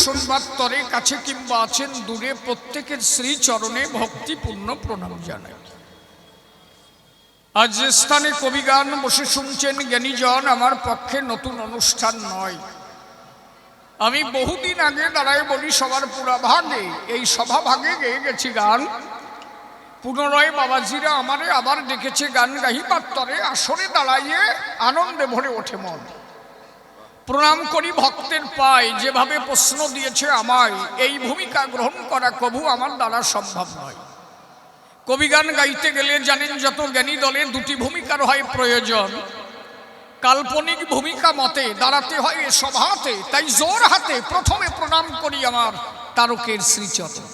শোনবার তরে কাছে কিংবা আছেন দূরে প্রত্যেকের শ্রীচরণে ভক্তিপূর্ণ প্রণাম জানাই। আজ যে স্থানে কবিগান বসে শুনছেন জ্ঞানীজন, আমার পক্ষে নতুন অনুষ্ঠান নয়। আমি বহুদিন আগে দাঁড়ায় বলি সবার পুরাভাগে, এই সভা ভাগে গেয়ে গেছি গান। পুনরায় বাবাজিরা আমারে আবার ডেকেছে গান গাহিবার তরে, আসরে দাঁড়াইয়ে আনন্দে ভরে ওঠে মন। প্রণাম করি ভক্তের পায়, যেভাবে প্রশ্ন দিয়েছে আমায়, এই ভূমিকা গ্রহণ করা কবু আমার দ্বারা সম্ভব নয়। কবিগান গাইতে গেলে জানেন যত জ্ঞানী দলে দুটি ভূমিকার হয় প্রয়োজন। কাল্পনিক ভূমিকা মতে দাঁড়াতে হয় এ সভাতে, তাই জোর হাতে প্রথমে প্রণাম করি আমার তারকের শ্রীচরণ।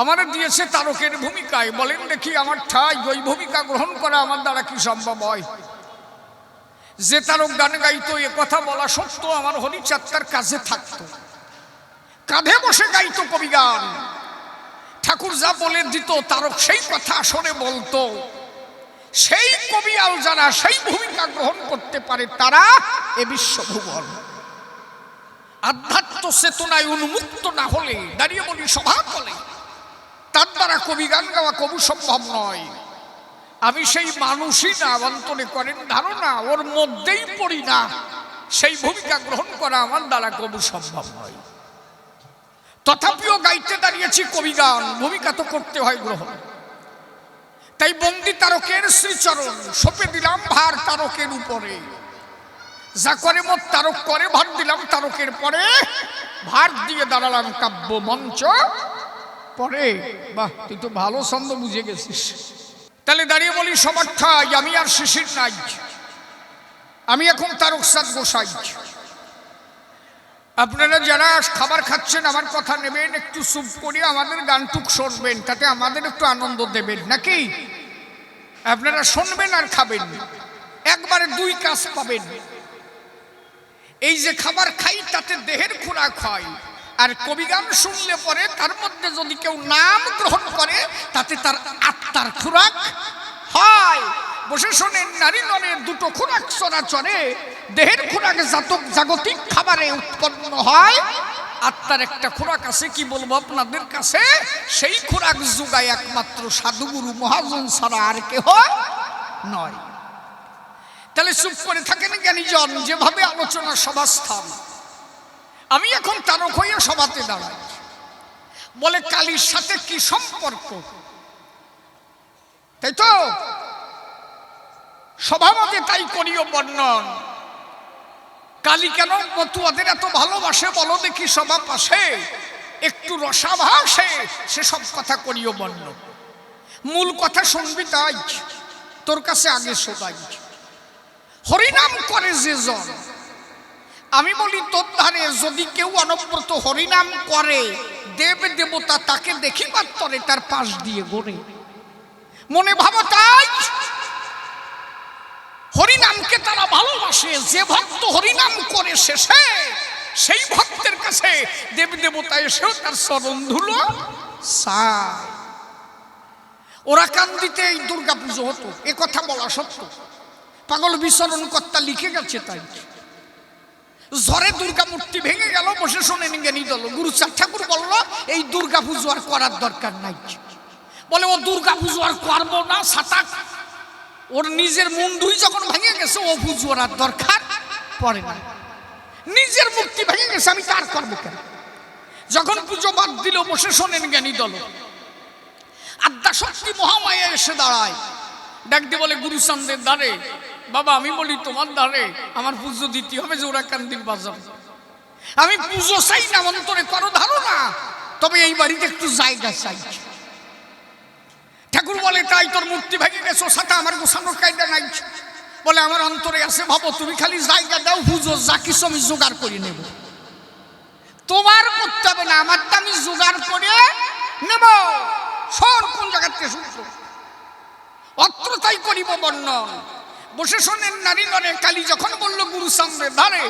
আমার দিয়েছে তারকের ভূমিকায়, বলেন দেখি আমার ঠাই ওই ভূমিকা গ্রহণ করা আমার দ্বারা কি সম্ভব হয়? যে তারক গান গাইতো এ কথা বলা সত্য আমার হরিচাত্রার কাজে থাকতো, কাঁধে বসে গাইতো কবিগান। ঠাকুর যা বলে দিত তারক সেই কথা আসরে বলতো। সেই কবিয়াল যারা সেই ভূমিকা গ্রহণ করতে পারে তারা এ বিশ্বভুবন। আধ্যাত্ম চেতনায় উন্মুক্ত না হলে, দাঁড়িয়ে বলি সভা তলে, তার দ্বারা কবিগান গাওয়া কবু সম্ভব নয়। আমি সেই মানুষই না, অন্তরে করেন ধারণা ওর মধ্যেই পড়ি না, সেই ভূমিকা গ্রহণ করা আমার দ্বারা কবু সম্ভব নয়। তথাপিও গাইতে দাঁড়িয়েছি কবিগান, ভূমিকা তো করতে হয় গ্রহণ। তাই বন্দি তারকের শ্রীচরণ, সঁপে দিলাম ভার তারকের উপরে। যা করে মোট তারক করে, ভার দিলাম তারকের পরে, ভার দিয়ে দাঁড়ালাম কাব্য মঞ্চ পরে। বাহ, তুই তো ভালো ছন্দ বুঝে গেছিস। তাহলে দাঁড়িয়ে বলি সবার ঠাই আমি আর শিশির নাই, আমি এখন তারকসাদ গোসাই। আপনারা যারা খাবার খাচ্ছেন আমার কথা নেবেন, একটু চুপ করে আমাদের গানটুক শুনবেন, তাতে আমাদের একটু আনন্দ দেবেন নাকি? আপনারা শুনবেন আর খাবেন, একবারে দুই কাজ পাবেন। এই যে খাবার খাই তাতে দেহের খোরাক হয়, আর কবিগান শুনলে পরে তার মধ্যে যদি কেউ নাম গ্রহণ করে তাতে তার আত্মার খোরাক হয়। বসে শোনেন, নারী নরের দুটো খোরাক চরাচরে, দেহের খোরাক জাগতিক খাবারে উৎপন্ন হয়, আত্মার একটা খোরাক আছে, কি বলবো আপনাদের কাছে, সেই খোরাক যোগায় একমাত্র সাধুগুরু মহাজন ছাড়া আর কেহ নয়। তাহলে চুপ করে থাকেন জ্ঞানীজন, যেভাবে আলোচনা সভাস্থান। আমি এখন তারক হইয়া সভাতে দাঁড়াই, বলে কালীর সাথে কি সম্পর্ক, তাই তো সভামতে তাই করিও বর্ণন। কালী কেন মতুয়াদের এত ভালোবাসে বলো দেখি সভা পাশে, একটু রসাভাসে সেসব কথা করিও বর্ণন। মূল কথা শুনবি তাই তোর কাছে আগে শোনাই। হরিনাম করে যে জন, আমি বলি তোর ধারে যদি কেউ অনব্রত হরিনাম করে, দেব দেবতা তাকে দেখিবার তরে তার পাশ দিয়ে ঘোরে। মনে ভাবো তাই হরিনামকে তারা ভালোবাসে। যে ভক্ত হরিনাম করে শেষে, সেই ভক্তের কাছে দেব দেবতা এসেও তার চরণ ধুলো চায়। ওরা কান্দিতে এই দুর্গা পুজো হতো, এ কথা বলা সত্য, পাগল বিচরণ কর্তা লিখে গেছে। তাই ঝড়ে দুর্গা মূর্তি ভেঙে গেল, বসে শোনেন জ্ঞানী দল গুরুচাঁদ ঠাকুর বলল এই দুর্গা পুজো আর করার দরকার নাই। বলে ও দুর্গা পুজো আর করবো না, সাতাক ওর নিজের মুন্ডুই যখন ভেঙে গেছে, ও পুজো আর দরকার পড়ে না। নিজের মূর্তি ভেঙে গেছে, আমি তার করবো কেন? যখন পুজো বাদ দিল, বসে শোনেন জ্ঞানী দল আদ্যা শক্তি মহামায়া এসে দাঁড়ায়, ডাক দিয়ে বলে গুরুচাঁদের দ্বারে, বাবা আমি বলি তোমার দ্বারে আমার পুজো দিতে হবে, যে ওরা কান্দির বাজার। আমি পুজো চাই না, অন্তরে করো ধারণা, তবে এই বাড়িতে একটু জায়গা চাই। ঠাকুর বলে তাই তোর মূর্তি ভেঙে গেছো, সাথে আমার গোছানোর কায়দা নাই। বলে আমার অন্তরে আছে, ভাবো তুমি খালি জায়গা দাও, পুজো যা কিছু আমি জোগাড় করে নেব। তোমার করতে হবে না, আমারটা আমি জোগাড় করে নেব। সর কোন জায়গাতে শুনছো, অত্র তাই করিব বর্ণন। বসে শোনেন নারী নরে কালী যখন বললো গুরুচাঁদের ধারে,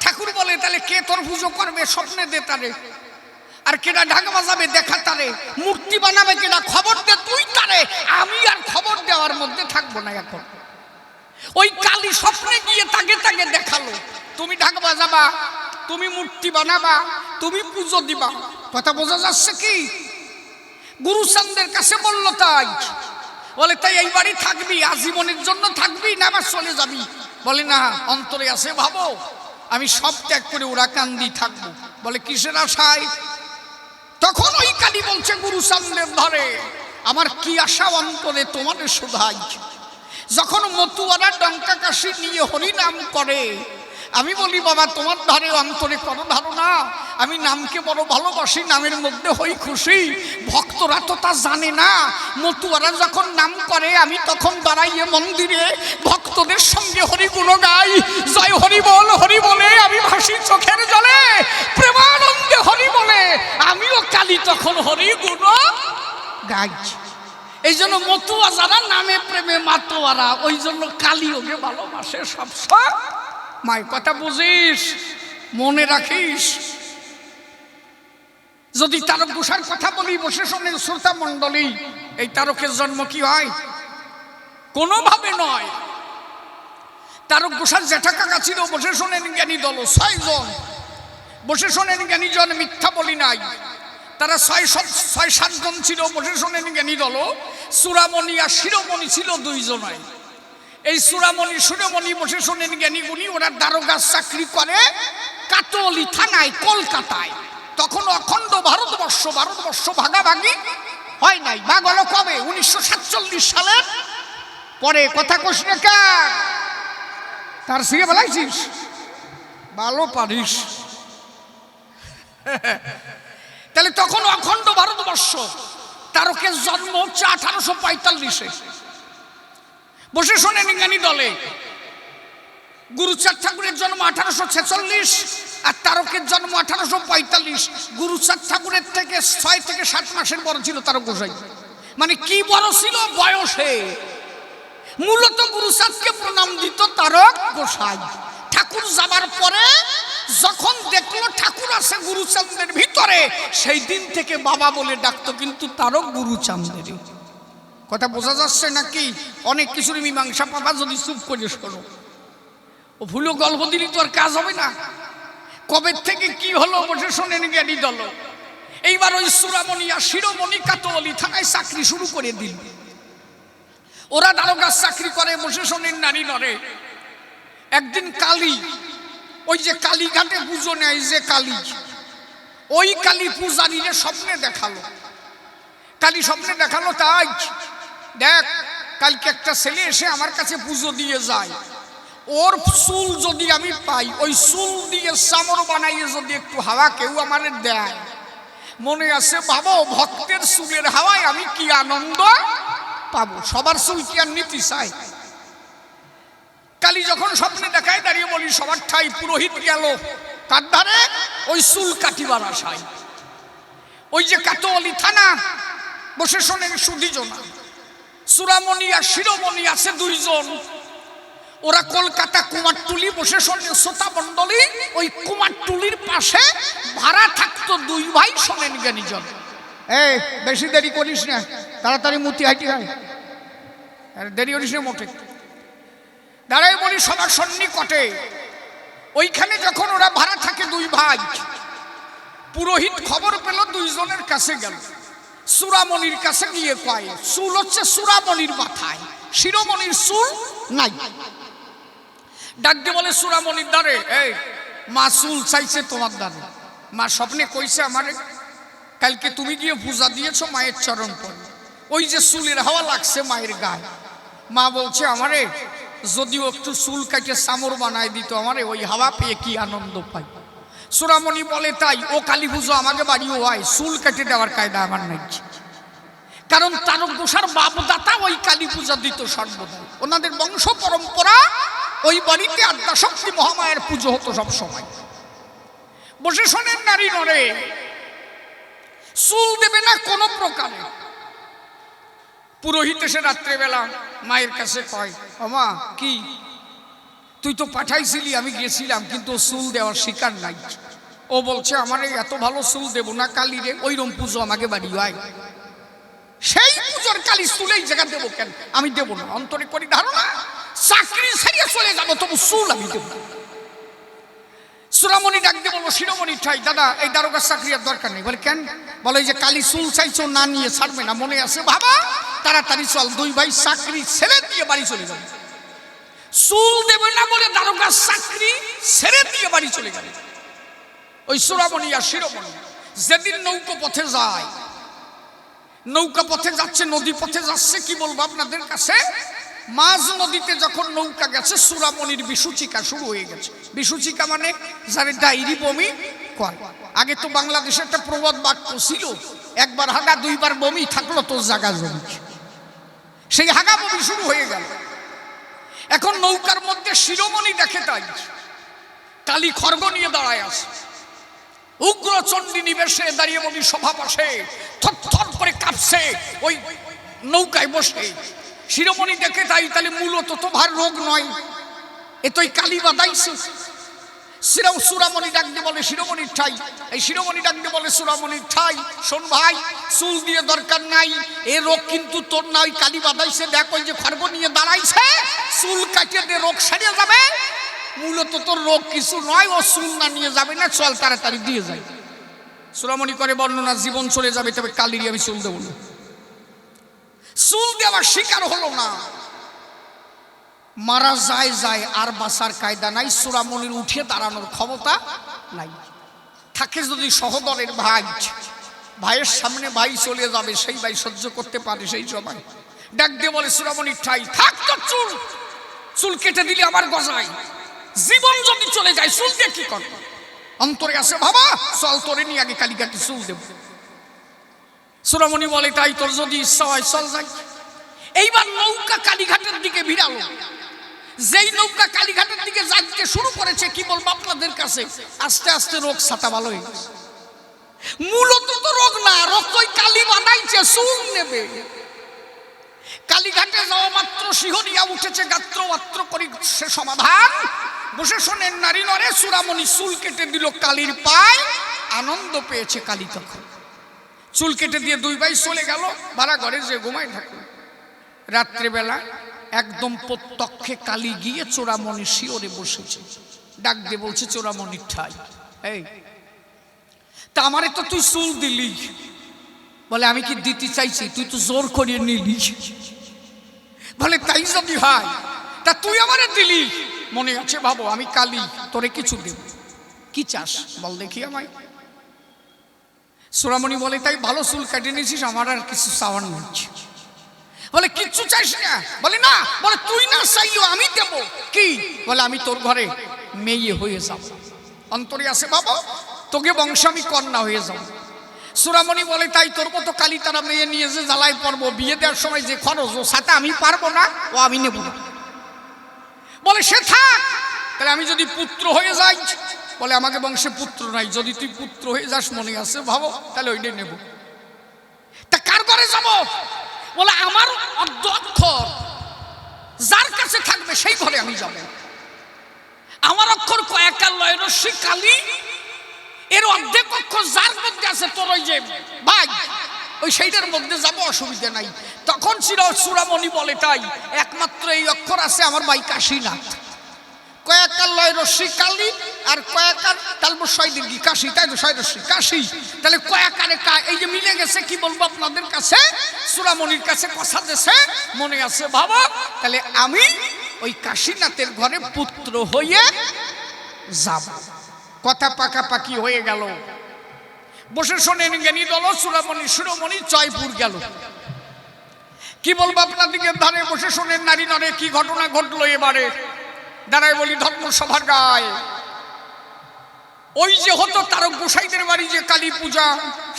ঠাকুর বলে তাহলে কে তোর পুজো করবে, স্বপ্নে দে তারে, আর কেডা ঢাক বাজাবে দেখা তারে, মূর্তি বানাবে কেডা খবর দে তুই তারে। আমি আর খবর দেওয়ার মধ্যে থাকবো না। এখন ওই কালী স্বপ্নে গিয়ে তাকে তাকে দেখালো, তুমি ঢাক বাজাবা তুমি মূর্তি বানাবা, তুমি পুজো দিবা। কথা বোঝা যাচ্ছে কি? গুরুচাঁদের কাছে বলল তাই। বলে তাই এই বাড়ি থাকবি, আজীবনের জন্য থাকবি না আবার চলে যাবি? বলে না, অন্তরে আছে ভাবো আমি সব ত্যাগ করে ওরাকান্দি থাকবো। বলে কিসের আশায়? তখন ওই কালী বলছে গুরুচাঁদের ধরে, আমার কি আশা অন্তরে তোমাদের শোধাই। যখন মতুয়ারা ডঙ্কা কাশি নিয়ে হরিনাম করে, আমি বলি বাবা তোমার ধারে অন্তরে কোনো ধারণা আমি নামকে বড় ভালোবাসি, নামের মধ্যে হই খুশি। ভক্তরা তো তা জানে না। মতুয়ারা যখন নাম করে আমি তখন দাঁড়াইয়ে মন্দিরে ভক্তদের সঙ্গে হরিগুণ গাই। জয় হরি বল, হরি বলে আমি ভাসি চোখের জলে, প্রেমানন্দে হরি বলে আমিও কালী তখন হরিগুণ গাই। এই জন্য মতুয়া যারা নামে প্রেমে মাতোয়ারা, ওই জন্য কালী ওকে ভালোবাসে সবসময়। মায়ের কথা বুঝিস, মনে রাখিস। যদি তারক গোসার কথা বলি, বসে শোনেন শ্রোতা মণ্ডলী, এই তারকের জন্ম কি হয়? কোনোভাবে নয়। তারক গোসার জ্যাঠা কাকা ছিল, বসে শোনেন জ্ঞানী দল 6 জন। বসে শোনেন জ্ঞানী জন, মিথ্যা বলি নাই। তারা 6-7 জন ছিল, বসে শোনেন জ্ঞানী দল। চূড়ামণি আর শিরোমণি ছিল 2 জনায়। এই চূড়ামণি শিরোমণি বসে শোনেন জ্ঞানী গুণী, ওরা দারোগার চাকরি করে কাটোয়ালি থানায় কলকাতায়। তখন অখণ্ড ভারতবর্ষ ভাগাভাগি হয় নাই। ভাগ হলো কবে? 1947 সালের পরে। কথা কোশ না কার? তার সিগে বলাইছিস, ভালো পারিস। তাহলে তখন অখণ্ড ভারতবর্ষ। তারকের জন্ম হচ্ছে 1845-এ। বসে শোনেন জ্ঞানী দলে। গুরুচাঁদ ঠাকুরের জন্ম 1846 আর তারকের জন্ম 1845। গুরুচাঁদ ঠাকুরের থেকে 6 থেকে 7 মাসের বড় ছিল তারক গোসাই। মানে কি বড় ছিল? বয়সে। মূলত গুরুচাঁদকে প্রণাম দিত তারক গোসাই। ঠাকুর যাবার পরে যখন দেখলো ঠাকুর আছে গুরুচাঁদের ভিতরে, সেই দিন থেকে বাবা বলে ডাকতো, কিন্তু তারক গুরুচাঁদের। কথা বোঝা যাচ্ছে নাকি? অনেক কিছুর মীমাংসা পাবা যদি চুপ করে শোনো। ও ভুলো গল্প দিলি তো আর কাজ হবে না। কবে থেকে কি হলো বসে শোনেন জ্ঞানী দল। এইবার ওই চূড়ামণি আর শিরোমণি কাটোয়ালি থানায় চাকরি শুরু করে দিল। ওরা দারোগার চাকরি করে, বসে শোনেন নারী নরে। একদিন কালী, ওই যে কালীঘাটে পুজো নেয় যে কালী, ওই কালী পূজারীরে স্বপ্নে দেখালো। কালী স্বপ্নে দেখালো, তাই দেখ কালকে একটা ছেলে এসে আমার কাছে পুজো দিয়ে যায়, ওর চুল যদি আমি পাই, ওই চুল দিয়ে চামর বানাইয়ে যদি একটু হাওয়া কেউ আমাদের দেয়, মনে আছে ভাবো ভক্তের চুলের হাওয়ায় আমি কি আনন্দ পাবো। সবার চুল কি আর নিতে চাই? কালী যখন স্বপ্নে দেখায় দাঁড়িয়ে বলি সবার ঠাই। পুরোহিত গেল তার ধারে ওই চুল কাটিবার আশায়। ওই যে কাটোয়ালি থানা, বসে শোনেন সুধীজনা, চূড়ামণি আর শিরোমণি আছে 2 জন। ওরা কলকাতা কুমারটুলি, বসে শোনেন শ্রোতা মণ্ডলী, ওই কুমারটুলির পাশে ভাড়া থাকতো 2 ভাই। শোনেন জ্ঞানীজন, এই বেশি দেরি করিস না, তাড়াতাড়ি মূর্তি হাইটি হয়, দেরি করিস না মোটে। দাঁড়াই বলি সবার সন্নিকটে। ওইখানে যখন ওরা ভাড়া থাকে 2 ভাই, পুরোহিত খবর পেল 2 জনের কাছে গেল। চূড়ামণির কাছে গিয়ে কয় চুল হচ্ছে চূড়ামণির মাথায়, শিরোমণির চুল নাই। ডাক দিয়ে বলে চূড়ামণির দ্বারে, এই মা চুল চাইছে তোমার দ্বারে। মা স্বপ্নে কইছে আমারে কালকে তুমি গিয়ে পূজা দিয়েছো মায়ের চরণ পরে, ওই যে চুলের হাওয়া লাগছে মায়ের গায়ে। মা বলছে আমারে যদিও একটু চুল কাটে চামর বানায় দিত, আমারে ওই হাওয়া পেয়ে কি আনন্দ পাই। চূড়ামণি বলে তাই ও কালী পুজো আমাকে বাড়িও হয়, চুল কেটে দেওয়ার কায়দা আমার নাই। কারণ তারক গোসার বাপদাতা ওই কালী পূজা দিত সর্বদা। ওনাদের বংশ পরম্পরা ওই বাড়িতে আদ্যাশক্তি মহামায়ের পুজো হতো সব সময়। বসে শোনেন নারী নরে, চুল দেবে না কোনো প্রকারে। পুরোহিত এসে রাত্রেবেলা মায়ের কাছে কয়, ও মা কি তুই তো পাঠাইছিলি, আমি গেছিলাম, কিন্তু চুল দেওয়ার শিকার নাই। ও বলছে আমার এত ভালো চুল দেবো না কালী রে, ওইরকম পুজো আমাকে বাড়ি হয়। সেই পুজোর কালী চুলেই জায়গা দেবো কেন? আমি দেবো না। অন্তরে করি ধারণা চাকরি ছাড়িয়ে চলে যাবো, তবু চুল আমি দেবো না। সুরামণি ডাক দিয়ে বলবো, শিরোমণি ঠাই দাদা এই দারোগার চাকরি আর দরকার নেই। বলে কেন? বলে যে কালি চুল চাইছো না নিয়ে ছাড়বে না, মনে আছে বাবা, তাড়াতাড়ি চল, দুই ভাই চাকরি ছেড়ে দিয়ে বাড়ি চলে যাবে। চুল দেবে না বলে দারোগার চাকরি ছেড়ে দিয়ে বাড়ি চলে যাবে ওই সুরামণি আর শিরোমণি। যেদিন নৌকো পথে যায়, নৌকা পথে যাচ্ছে, নদী পথে যাচ্ছে, কি বলবো আপনাদের কাছে, মাঝ নদীতে যখন নৌকা গেছে সুরামণির বিসূচিকা শুরু হয়ে গেছে। বিসূচিকা মানে যারে ডায়রি বমি করে। আগে তো বাংলাদেশে একটা প্রবাদ বাক্য ছিল, একবার হাগা দুইবার বমি থাকলো তোর জায়গা জমি। সেই হাগা বমি শুরু হয়ে গেল। এখন নৌকার মধ্যে শিরোমণি দেখে তাই কালী খড়গ নিয়ে দাঁড়ায় আছে, উগ্র চণ্ডী নিবেশে দাঁড়িয়ে বলি সভা পাশে থরথর করে কাঁপছে ওই নৌকায় বসে। শিরোমণি দেখে তাই তাহলে মূলত তো ভার রোগ নয়, এ তো কালী বাদাইছে। সুরামণি ডাক দিয়ে বলে শিরোমণির ঠাই, এই শিরোমণি ডাক দিয়ে বলে সুরামণির ঠাই, শোন ভাই চুল দিয়ে দরকার নাই, এ রোগ কিন্তু তোর না, ওই কালী বাদাইছে, দেখ ওই যে খড়গ নিয়ে দাঁড়াইছে, চুল কাটিয়ে দে রোগ সারিয়ে যাবে। মূলত তোর রোগ কিছু নয়, ও চুল না নিয়ে যাবে না, চল তাড়াতাড়ি দিয়ে যায়। সুরামণি করে বর্ণনা, জীবন চলে যাবে তবে কালীরই আমি চুল দেবো না। চুল দেওয়ার শিকার হলো না, মারা যায় যায়, আর বাঁচার কায়দা নাই। সুরামণির উঠে দাঁড়ানোর ক্ষমতা নাই। থাকে যদি সহদরের ভাই, ভাইয়ের সামনে ভাই চলে যাবে, সেই ভাই সহ্য করতে পারে সেই সময় ডাক দিয়ে বলে সুরামণির ঠাই থাক তোর চুল, চুল কেটে দিলে আমার গজায়, জীবন যদি চলে যায় চুল দিয়ে কি করবে? অন্তরে আছে বাবা, চল তোরে নিয়ে আগে কালীঘাটে চুল দেব। সুরামণি বলে তাই তোর যদি ইচ্ছা হয় চল যাই। এইবার নৌকা কালীঘাটের দিকে ভিড়ালো। যেই নৌকা কালীঘাটের দিকে যাইতে শুরু করেছে, কি বলবো আপনাদের কাছে, আস্তে আস্তে রোগ ছাতা ভালো হয়ে গেছে। মূলত তো রোগ না, রোগ তো কালী বানাইছে, চুল নেবে। কালীঘাটে যাওয়া মাত্র শিহরিয়া উঠেছে, গাত্র মাত্র করি সে সমাধান। বসে শোনেন নারী নরে, সুরামণি চুল কেটে দিল কালীর পায়, আনন্দ পেয়েছে কালী। তখন চুল কেটে দিয়ে দুই ভাই চলে গেল ভাড়া ঘরে, যে ঘুমায় থাকলো। রাত্রেবেলা একদম প্রত্যক্ষে কালী গিয়ে চোরামণি শিওরে বসেছে, ডাক দিয়ে বলছে চোরামণির ঠাই, এই তা আমারে তো তুই চুল দিলি। বলে আমি কি দিতে চাইছি, তুই তো জোর করিয়ে নিলি। বলে তাই যদি হয় তা তুই আমারে দিলি, মনে আছে ভাবো আমি কালী, তোরে কিছু দেব, কি চাস বল দেখি আমায়। চোরামণি বলে তাই ভালো চুল কাটিয়ে নিয়েছিস, আমার আর কিছু চাওয়ার নেই। বলে কিচ্ছু চাইস না? বলে না। বলে তুই না চাইলেও আমি দেব। কি? বলে আমি তোর ঘরে মেয়ে হয়ে যাব। অন্তরে আছে বাবা, তোকে বংশ আমি কন্যা হয়ে যাব। চোরামণি বলে তাই তোর মতো কালী তারা মেয়ে নিয়ে যে জ্বালায় পড়বো, বিয়ে দেওয়ার সময় যে খরচ, ও সাথে আমি পারবো না, ও আমি নেব না। বলে সে থাক, তাহলে আমি যদি পুত্র হয়ে যাই। বলে আমাকে বংশে পুত্র নাই, যদি তুই পুত্র হয়ে যাস মনে আছে ভাবো, তাহলে ওইটাই নেব। তা কার ঘরে যাব? বলে আমার অক্ষর যার কাছে থাকবে সেই ঘরে আমি যাব। আমার অক্ষর কয়েকার লয় রশ্মি কালী, এর অর্ধেক অক্ষর যার মধ্যে আছে তোর ওই যে ভাই, ওই সেইটার মধ্যে যাব, অসুবিধা নাই। তখন চূড়ামণি বলে তাই একমাত্র এই অক্ষর আছে আমার ভাই কাশীনাথ। কয়েকার লয় রশ্মি কালী আর কয়েকার তালব ছয় দীর্ঘি কাশী, তাই তো ছয় রশ্মি কাশী, তাহলে কয়েকারে এই যে মিলে গেছে। কি বলবো আপনাদের কাছে, চূড়ামণির কাছে কথা দেশে মনে আছে বাবা, তাহলে আমি ওই কাশীনাথের ঘরে পুত্র হয়ে যাব। কথা পাকাপাকি হয়ে গেল। বসে শোনেন জ্ঞানী দল, চূড়ামণি শিরোমণি জয়পুর গেল। কি বলবো আপনাদিকে ধারে বসে শোনেন নারী নরে, কি ঘটনা ঘটলো এবারে। দাঁড়ায় বলি ধর্মসভার গায়ে ওই যে হতো তারক গোসাইদের বাড়ি যে কালী পূজা,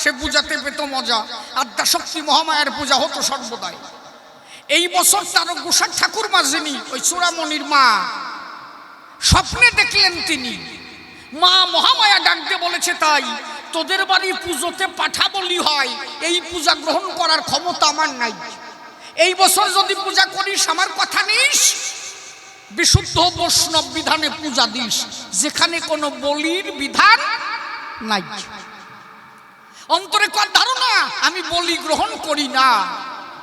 সে পূজাতে পেত মজা। আদ্যাশক্তি মহামায়ার পূজা হতো সর্বদাই। এই বছর তারক গোসাই ঠাকুর মা যিনি, ওই চূড়ামণির মা, স্বপ্নে দেখলেন তিনি মা মহামায়া ডাক দিয়ে বলেছে তাই তোদের বাড়ি পুজোতে পাঠা বলি হয়, এই পূজা গ্রহণ করার ক্ষমতা আমার নাই। এই বছর যদি পূজা করিস আমার কথা নিস, বিশুদ্ধ বৈষ্ণব বিধানে পূজা দিস, যেখানে কোনো বলির বিধান নাই। অন্তরে কর ধারণা আমি বলি গ্রহণ করি না,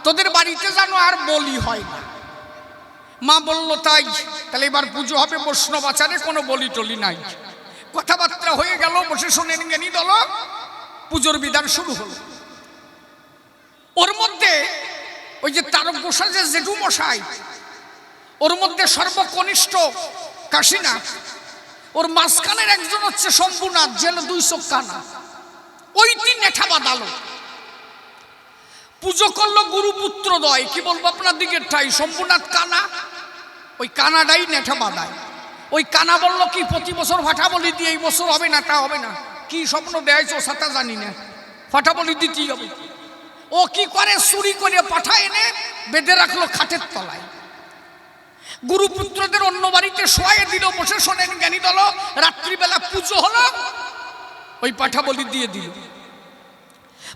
তোদের বাড়িতে জানো আর বলি হয় না। মা বলল তাই, তাহলে এবার পুজো হবে বৈষ্ণব আচারে, কোনো বলি টলি নাই। কথাবার্তা হয়ে গেল, বসে শোনেন জ্ঞানী দল, পুজোর বিধান শুরু হলো। ওর মধ্যে ওই যে তারক গোসাই যে জেঠু মশাই, ওর মধ্যে সর্বকনিষ্ঠ কাশীনাথ, ওর মাঝখানের একজন হচ্ছে শম্ভুনাথ, যেন 2 চোখ কানা, ওই 3 নেঠা বাঁধালো। পুজো করলো গুরুপুত্র দয়, কি বলবো আপনার দিকের ঠাই, শম্ভুনাথ কানা, ওই কানাডাই নেঠা বাঁধায়। ওই কানা বললো কি প্রতি বছর ফাটা বলি দিয়ে, এই বছর হবে না, তা হবে না, কি স্বপ্ন দেয়ছো সাথে জানি না, ফাটা বলি দিতেই হবে। ও কি করে, চুরি করে পাঠা এনে বেঁধে রাখলো খাটের তলায়। গুরুপুত্রদের অন্য বাড়িতে শোয়াই দিল, বসে শোনেন জ্ঞানী দল। রাত্রিবেলা পুজো হলো, ওই পাঠা বলি দিয়ে দিল।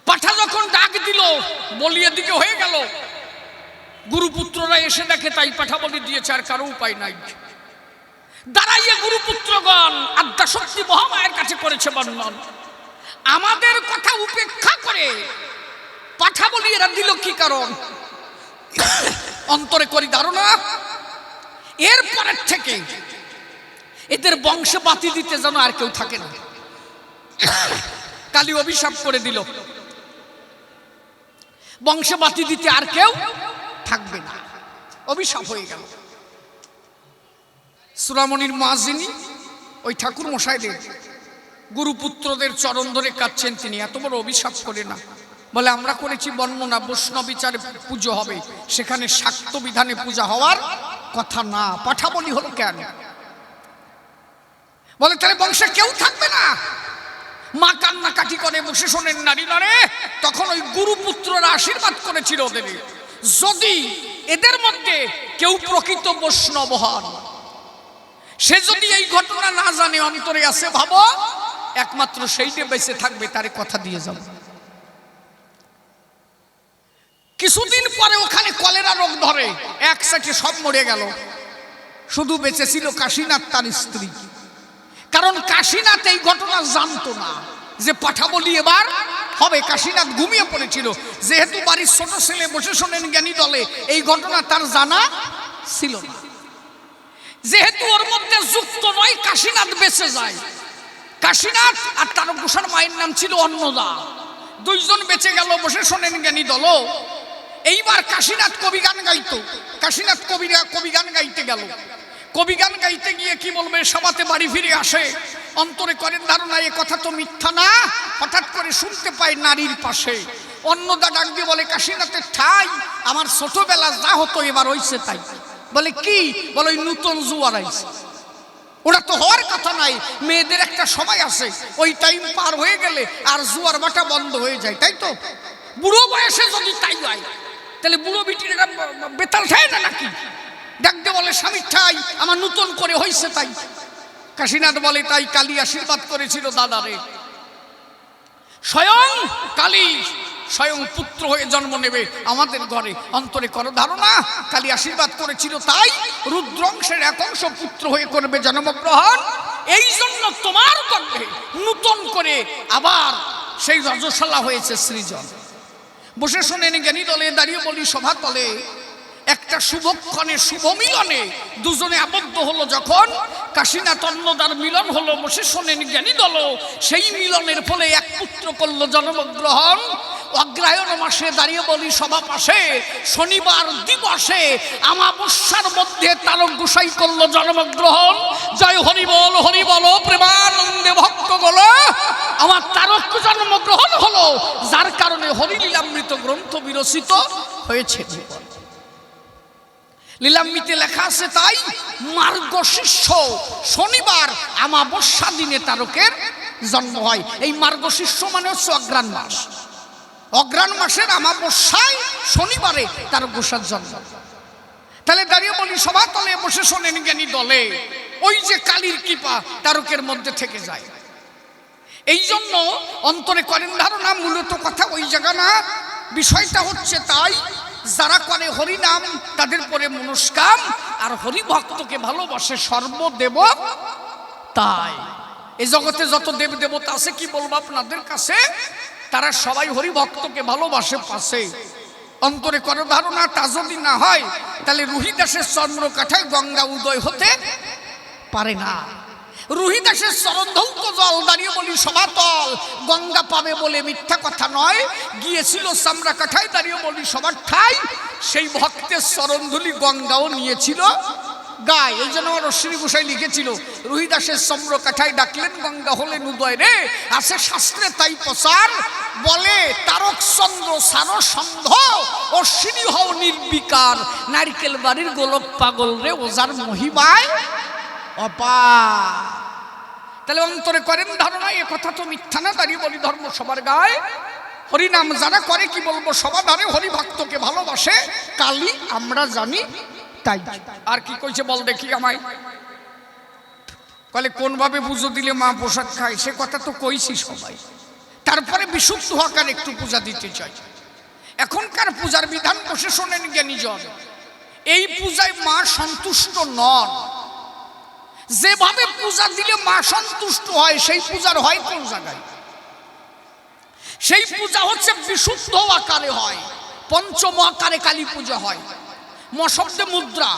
পাঠা যখন ডাক দিল, বলি এদিকে হয়ে গেল, গুরুপুত্ররা এসে দেখে তাই পাঠা বলি দিয়েছে, আর কারো উপায় নাই। দাঁড়াইয়ে গুরুপুত্রগণ আদ্যাশক্তি মহামায়ের কাছে করেছে বর্ণন। আমাদের কথা উপেক্ষা করে পাঠা বলি এরা দিল কি কারণ? অন্তরে করি ধারণা, এরপরের থেকে এদের বংশে বাতি দিতে যেন আর কেউ থাকে না। কালী অভিশাপ করে দিল, বংশে বাতি দিতে আর কেউ থাকবে না, অভিশাপ হয়ে গেল। সুরামণির মুয়াজ্জিনী ওই ঠাকুর মশাইদের গুরুপুত্রদের চরণ ধরে কাঁদছেন তিনি, এত বড় অভিশাপ করে না। বলে আমরা করেছি বর্ণনা, বৈষ্ণব বিচারে পুজো হবে, সেখানে শাক্ত বিধানে পূজা হওয়ার কথা না, পাঠা বলি হলো কেন? বলে তাহলে বংশে কেউ থাকবে না। মা কান্নাকাটি করে, বসে শোনেন নারী নরে। তখন ওই গুরুপুত্ররা আশীর্বাদ করেছিল ওদের, যদি এদের মধ্যে কেউ প্রকৃত বৈষ্ণব হন, সে যদি এই ঘটনা না জানে, অন্তরে আছে ভাবো, একমাত্র সেইটা বেঁচে থাকবে, তারে কথা দিয়ে যাবে। কিছুদিন পরে ওখানে কলেরা রোগ ধরে, একসাথে সব মরে গেল, শুধু বেঁচে ছিল কাশীনাথ তার স্ত্রী। কারণ কাশীনাথ এই ঘটনা জানতো না যে পাঠা বলি এবার হবে। কাশীনাথ ঘুমিয়ে পড়েছিল, যেহেতু বাড়ির ছোট ছেলে, বসে শোনেন জ্ঞানী দলে, এই ঘটনা তার জানা ছিল না। যেহেতু ওর মধ্যে যুক্ত নয়, কাশীনাথ বেঁচে যায়। কাশীনাথ আর তারক গোসার মায়ের নাম ছিল অন্নদা, 2 জন বেঁচে গেল, বসে শোনেন জ্ঞানী দল। এইবার কাশীনাথ কবি গান গাইতো, কাশীনাথ কবি গান গাইতে গেল। কবি গান গাইতে গিয়ে কি বলবে, সবাতে বাড়ি ফিরে আসে, অন্তরে করেন ধারণা এ কথা তো মিথ্যা না। হঠাৎ করে শুনতে পায় নারীর পাশে অন্নদা ডাক দিয়ে বলে, কাশীনাথের ঠাই আমার ছোটবেলা যা হতো এবার হইছে তাই। বলে কি? বলে ওই নতুন জুয়ার আইছে। ওরা তো হওয়ার কথা নাই, মেয়েদের একটা সময় আছে, ওই টাইম পার হয়ে গেলে আর জুয়ার বাটা বন্ধ হয়ে যায়, তাই তো? বুড়ো বয়সে যদি তাই হয়, তাহলে বুড়ো বিটির এটা বেতাল ঠায় না নাকি? ডাকতে বলে, স্বামীর ঠাই আমার নতুন করে হয়েছে তাই। কাশীনাথ বলে, তাই কালী আশীর্বাদ করেছিল দাদারে, স্বয়ং কালী স্বয়ং পুত্র হয়ে জন্ম নেবে আমাদের ঘরে। অন্তরে করো ধারণা, কালী আশীর্বাদ করেছিল, তাই রুদ্রাংশের এক অংশ পুত্র হয়ে করবে জন্মগ্রহণ। এই জন্য তোমার গর্ভে নতুন করে আবার সেই রজস্বলা হয়েছে সৃজন। বসে শোনেন জ্ঞানী দলে, দাঁড়িয়ে বলি সভা তলে, একটা শুভক্ষণে শুভ মিলনে দুজনে আবদ্ধ হলো যখন, কাশীনাথ অন্নদার মিলন হলো। বসে শোনেন জ্ঞানী দল, সেই মিলনের ফলে এক পুত্র করল জন্মগ্রহণ। অগ্রায়ণ মাসে দাঁড়িয়ে বলি সভা পাশে, শনিবার দিবসে আমাবস্যার মধ্যে তারক গোসাই করল জন্মগ্রহণ। জয় হরি বল প্রেমানন্দে ভক্ত গল, আমার তারক জন্মগ্রহণ হলো, যার কারণে হরিলীলামৃত গ্রন্থ বিরচিত হয়েছে। লীলামৃতে লেখা আছে, তাই মার্গশীর্ষ শনিবার আমাবস্যা দিনে তারকের জন্ম হয়। এই মার্গশীর্ষ মানে হচ্ছে অগ্রাণ মাস, অগ্রাণ মাসের আমাবস্যায় শনিবারে তারক গোসার জন্ম। তাহলে দাঁড়িয়ে বলি সভা তলে, বসে শোনেন জ্ঞানী দলে, ওই যে কালীর কৃপা তারকের মধ্যে থেকে যায়। এই জন্য অন্তরে করেন ধারণা, মূলত কথা ওই জায়গা না, বিষয়টা হচ্ছে তাই যারা করে হরিনাম তাদের পরে মনস্কাম, আর হরি ভক্তকে ভালোবাসে সর্বদেব তাই। এই জগতে যত দেব দেবতা আছে, কি বলবো আপনাদের কাছে, তারা সবাই হরি ভক্তকে ভালোবাসে পাশে। অন্তরে করে ধারণা, তা যদি না হয় তাহলে রুহিদাসের চন্দ্র কাঠায় গঙ্গা উদয় হতে পারে না। রোহিদাসের চরণ ধৌত জল, দাঁড়িয়ে বলি সভাতল, গঙ্গা পাবে বলে মিথ্যা কথা নয়, গিয়েছিল চামড়া কাঠায়, দাঁড়িয়ে বলি সবার ঠাই, সেই ভক্তের চরণধুলি গঙ্গাও নিয়েছিল গায়। এই জন্য আমার অশ্বিনী গোসাই লিখেছিল, রোহিদাসের চম্র কাঠায় ডাকলেন গঙ্গা হলেন উদয় রে, আছে শাস্ত্রে তাই প্রচার, বলে তারক চন্দ্র সার সন্ধ, অশ্বিনী হও নির্বিকার, নারকেল বাড়ির গোলক পাগল রে, ওজার মহিমায় অপা। তাহলে অন্তরে করেন ধারণা এ কথা তো মিথ্যা না, দাঁড়িয়ে বলি ধর্ম সবার গায়, হরিনাম যারা করে কি বলবো সবাধারে, হরি ভক্তকে ভালোবাসে কালী আমরা জানি তাই। আর কি কইছে বল দেখি আমায়, কলে কোন ভাবে পুজো দিলে মা প্রসাদ খায়, সে কথা তো কইছি সবাই। তারপরে বিশুদ্ধ আকার একটু পূজা দিতে চাই। এখনকার পূজার বিধান বসে শোনেন জ্ঞানীজন, এই পূজায় মা সন্তুষ্ট নন। যেভাবে পূজা দিলে মা সন্তুষ্ট হয় সেই পূজার হয় কোন জায়গায়? সেই পূজা হচ্ছে বিশুদ্ধ আকারে হয়, পঞ্চম আকারে কালী পূজা হয়। ম শব্দে মুদ্রা,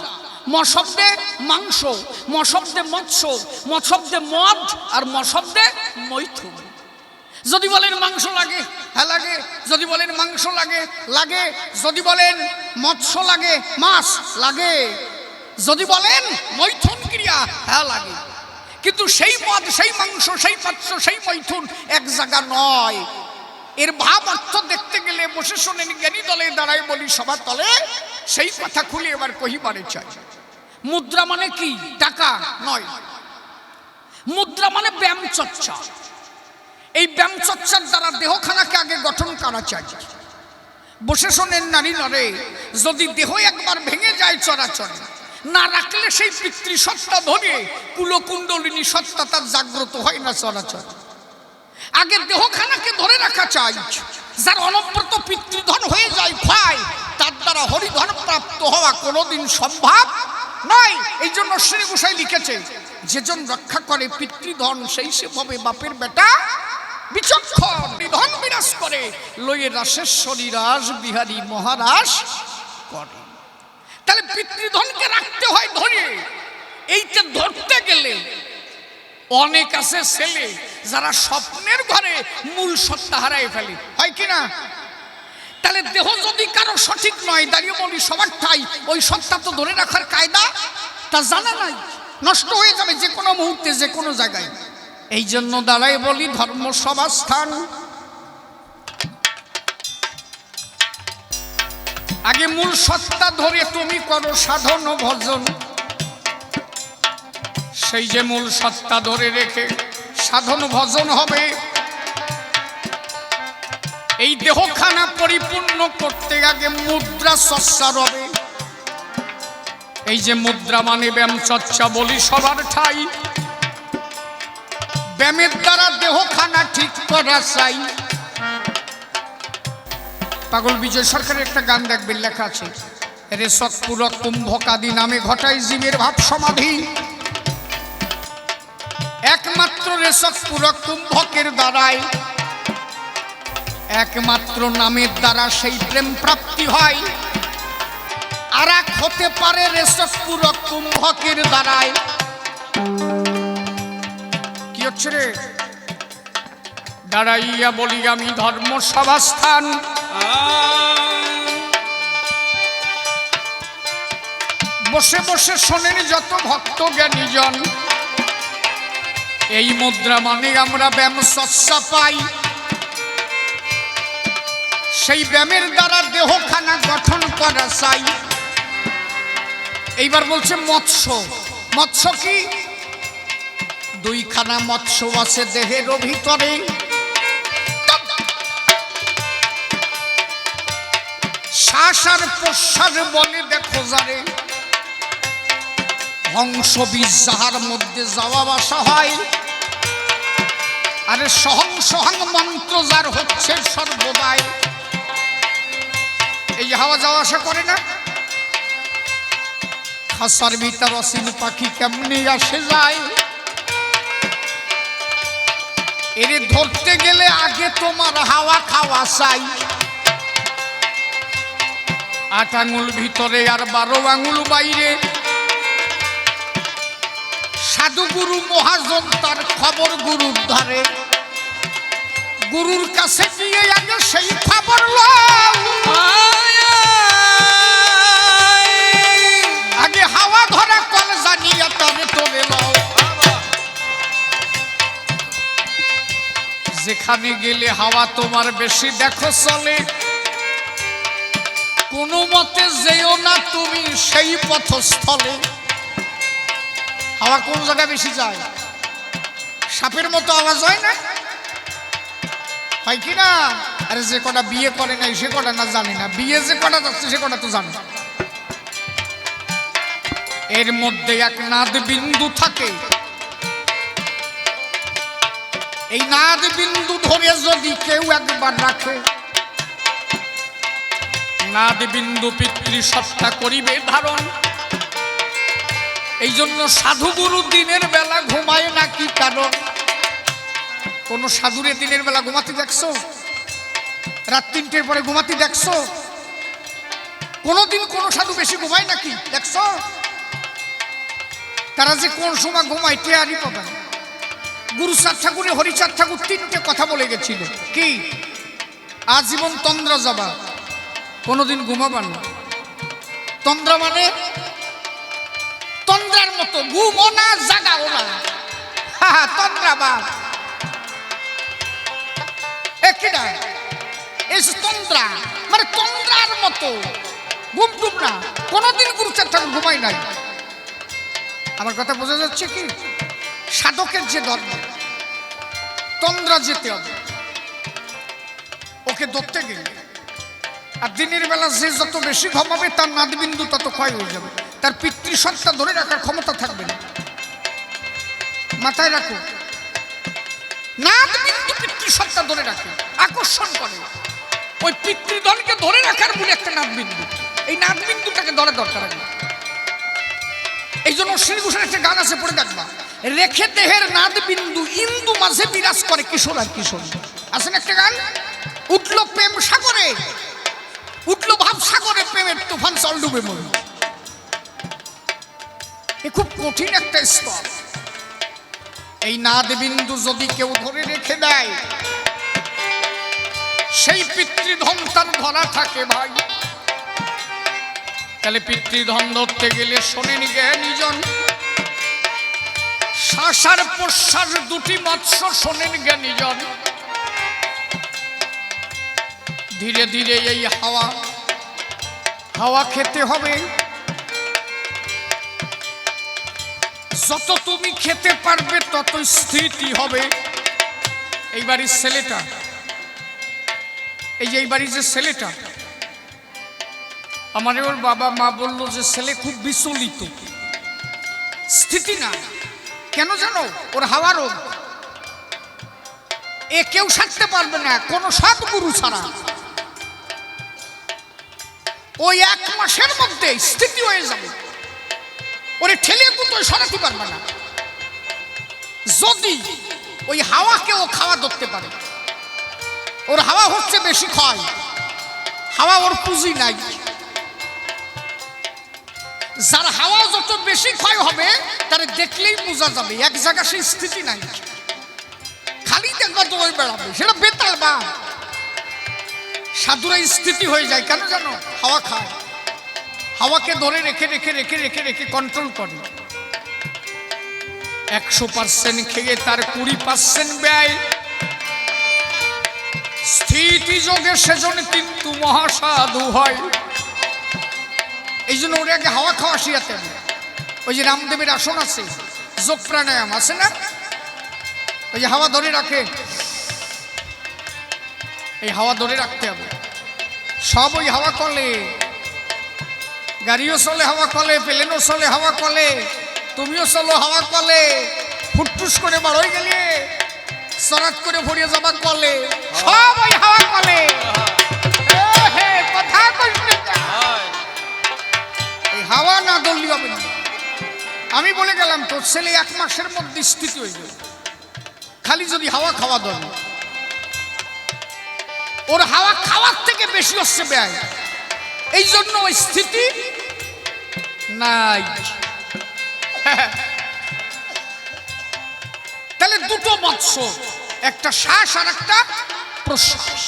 ম শব্দে মাংস, ম শব্দে মৎস্য, ম শব্দে মদ, আর ম শব্দে মৈথুন। যদি বলেন মাংস লাগে, হ্যাঁ লাগে। যদি বলেন মাংস লাগে, লাগে। যদি বলেন মৎস্য লাগে, মাছ লাগে। যদি বলেন মৈথুন ক্রিয়া, হ্যাঁ লাগে। কিন্তু সেই মদ, সেই মাংস, সেই মৎস্য, সেই মৈথুন এক জায়গা নয়। এর ভাব অর্থ দেখতে গেলে বসে শোনেন জ্ঞানী দলে দাঁড়ায় বলি সভা তলে, সেই কথা খুলে এবার কহিবারে চাই। মুদ্রা মানে কি? টাকা নয়। মুদ্রা মানে ব্যায়াম চর্চা। এই ব্যায়াম চর্চার দ্বারা দেহখানাকে আগে গঠন করা চাই। বসে শোনেন নারী নরে, যদি দেহ একবার ভেঙে যায় চরাচরে, না রাখলে সেই পিতৃসত্তা ধরে কুলকুণ্ডলিনী সত্তা তার জাগ্রত হয় না চরাচর। আগে দেহখানাকে ধরে রাখা চাই। যার অনব্রত পিতৃধন হয়ে যায় ক্ষয়, তার দ্বারা হরিধন প্রাপ্ত হওয়া কোনোদিন সম্ভব নয়। এই জন্য শ্রী গোসাই লিখেছে, যেজন রক্ষা করে পিতৃধন সেই সে হবে বাপের বেটা বিচক্ষণ। ধন বিরাজ করে লয়ে রাসেশ্বরী রাস বিহারী মহারাস করে। তাহলে পিতৃধনকে রাখতে হয় ধরে। এইটা ধরতে গেলে অনেক আছে ছেলে যারা স্বপ্নের ঘরে মূল সত্তা হারায় ফেলে, হয় কি না? তাহলে দেহ যদি কারো সঠিক নয়, দাঁড়িয়ে বলি সবার ঠাই, ওই সত্তা তো ধরে রাখার কায়দা তা জানা নাই, নষ্ট হয়ে যাবে যে কোনো মুহূর্তে যে কোনো জায়গায়। এই জন্য দাঁড়ায় বলি ধর্ম সভাস্থান। আগে মূল সত্তা ধরে তুমি করো সাধন ভজন, সেই যে মূল সত্তা ধরে রেখে সাধন ভজন হবে। এই দেহখানা পরিপূর্ণ করতে আগে মুদ্রা চর্চা হবে। এই যে মুদ্রা মানে ব্যায়াম চর্চা বলি সবার ঠাই, ব্যায়ামের দ্বারা দেহখানা ঠিক করা চাই। পাগল বিজয় সরকারের একটা গান দেখবেন, লেখা আছে, রেশক পুরক কুম্ভকাদি নামে ঘটায় জীবের ভাব সমাধি। একমাত্র রেশক পুরক কুম্ভকের দ্বারায়, একমাত্র নামের দ্বারা সেই প্রেম প্রাপ্তি হয়। আর এক হতে পারে রেশক পুরক কুম্ভকের দ্বারায়। কি হচ্ছে রে? দাঁড়াইয়া বলি আমি ধর্ম সভাস্থান, বসে বসে শোনেন যত ভক্ত জ্ঞানীজন। এই মুদ্রা মানে আমরা ব্যায়াম চর্চা পাই। সেই ব্যায়ামের দ্বারা দেহখানা গঠন করা চাই। এইবার বলছে মৎস্য। মৎস্য কি? দুইখানা মৎস্য আছে দেহের ভিতরে। শ্বাস আর প্রশ্বাস বলে দেখো যারে, হংস বীজ যাহার মধ্যে যাওয়া বাসা হয়। আরে সহং সহং মন্ত্র যার হচ্ছে সর্বদাই। এই হাওয়া যাওয়া আসা করে না? খাসার ভিতর অসীম পাখি কেমনি আসে যায়। এর ধরতে গেলে আগে তোমার হাওয়া খাওয়া চাই। 8 আঙুল ভিতরে আর 12 আঙুল বাইরে। সাধুগুরু মহাজন তার খবর গুরুর ধারে, গুরুর কাছে গিয়ে আগে সেই খবর আগে হাওয়া ধরা কল জানিয়ে তবে তোলে লও। যেখানে গেলে হাওয়া তোমার বেশি দেখো চলে, কোনো মতে যেও না তুমি সেই পথস্থলে। হাওয়া কোন জায়গায় বেশি যায়? সাপের মতো আওয়াজ হয় না, হয় কি না? আরে যে কটা বিয়ে করে নাই সে কটা না জানি না, বিয়ে যে কটা যাচ্ছে সে কটা তো জানে। এর মধ্যে এক নাদ বিন্দু থাকে, এই নাদ বিন্দু ধরে যদি কেউ একবার রাখে, নাদ বিন্দু পিতৃসত্তা করিবে ধারণ। এই জন্য সাধুগুরু দিনের বেলা ঘুমায় না, কি কারণ? কোন সাধুরে দিনের বেলা ঘুমাতে দেখছো? রাত 3টের পরে ঘুমাতে দেখছো? কোনদিন কোন সাধু বেশি ঘুমায় নাকি দেখছো? তারা যে কোন সময় ঘুমায় টেয়ারই পাবে না। গুরুচাঁদ ঠাকুরে হরিচাঁদ ঠাকুর 3টে কথা বলে গেছিল, কি? আজীবন তন্দ্রা যাবা, কোনদিন ঘুমাবার না। তন্দ্রা মানে তন্দ্রার মতো, ঘুমো না জাগাও না, তন্দ্রাবাদ একইটা। এই তন্দ্রা মানে তন্দ্রার মতো, ঘুম টুম না। কোনদিন গুরুচাঁদ ঠাকুর ঘুমাই নাই। আমার কথা বোঝা যাচ্ছে কি? সাধকের যে ধর্ম, তন্দ্রা যেতে হবে, ওকে ধরতে গেলে। আর দিনের বেলা যে যত বেশি ঘুমাবে তার নাদবিন্দু তত ক্ষয় হয়ে যাবে, তার পিতৃসত্তা ধরে রাখার ক্ষমতা থাকবে না। মাথায় রাখো, নাদবিন্দু পিতৃসত্তা ধরে রাখে, আকর্ষণ করে। ওই পিতৃধনকে ধরে রাখার মূলে একটা নাদবিন্দু, এই নাদবিন্দুটাকে ধরে দরকার আগে। এই জন্য শ্রীভূষণ একটা গান আছে, পড়ে দেখবা। রেখে দেহের নাদবিন্দু ইন্দু মাঝে বিরাজ করে কিশোর আর কিশোর। আছে না একটা গান? উঠলো প্রেম সাগরে, উঠলো ভাব সাগরে, প্রেমের তুফান চল ডুবে মরে। এ খুব কঠিন একটা স্তর। এই নাদবিন্দু যদি কেউ ধরে রেখে দেয়, সেই পিতৃধন তার ধরা থাকে ভাই। তাহলে পিতৃধন ধরতে গেলে শোনেন জ্ঞানীজন, শ্বাস আর প্রশ্বাস দুটি মৎস্য শোনেন জ্ঞানীজন। ধীরে ধীরে এই হাওয়া হাওয়া খেতে হবে। যত তুমি খেতে পারবে তত স্থিতি হবে। এই বাড়ির ছেলেটা, এই যে এই বাড়ির যে ছেলেটা, আমার ওর বাবা মা বললো যে ছেলে খুব বিচলিত, স্থিতি না। কেন জানো? ওর হাওয়া রোগ। এ কেউ সারতে পারবে না কোন সৎগুরু ছাড়া। ওই 1 মাসের মধ্যে স্থিতি হয়ে যাবে, ওরে ঠেলে কুতোয় সরাতে পারবে না। যদি ওই হাওয়াকে ও খাওয়া ধরতে পারে। ওর হাওয়া হচ্ছে বেশি ক্ষয়, হাওয়া ওর পুঁজি নাই। যার হাওয়া যত বেশি ক্ষয় হবে তার দেখলেই বোঝা যাবে এক জায়গা সেই স্থিতি নাই, খালি দেখবা তো ওই বেড়াবে, সেটা বেতাল বা। সাধুরা স্থিতি হয়ে যায় কেন জানো? হাওয়া খায়, হাওয়াকে ধরে রেখে রেখে রেখে রেখে রেখে কন্ট্রোল করে। 100% খেয়ে তার 20% ব্যয়। স্থিতি যোগে সেজন্য কিন্তু মহাসাধু হয়। এই জন্য ওরা আগে হাওয়া খাওয়া শিয়াতে হবে। ওই যে রামদেবের আসন আছে, যোগ প্রাণায়াম আছে না, ওই যে হাওয়া ধরে রাখে, এই হাওয়া ধরে রাখতে হবে। সব ওই হাওয়া কলে, গাড়িও চলে হাওয়া কলে, প্লেনও চলে হাওয়া কলে, তুমিও চলো হাওয়া কলে। ফুটফুস করে বার হয়ে গেলে সরাত করে ভরিয়ে যাবা কলে, সব ওই হাওয়া কলে। কথা এই হাওয়া না ধরলি হবে না। আমি বলে গেলাম তোর ছেলে 1 মাসের মধ্যে স্থিতি হয়ে যাবে, খালি যদি হাওয়া খাওয়া ধরে। ওর হাওয়া খাওয়ার থেকে বেশি হচ্ছে ব্যয়, এই জন্য ওই স্থিতি নাই। তাহলে দুটো মৎস্য, একটা শ্বাস আর একটা প্রশ্বাস।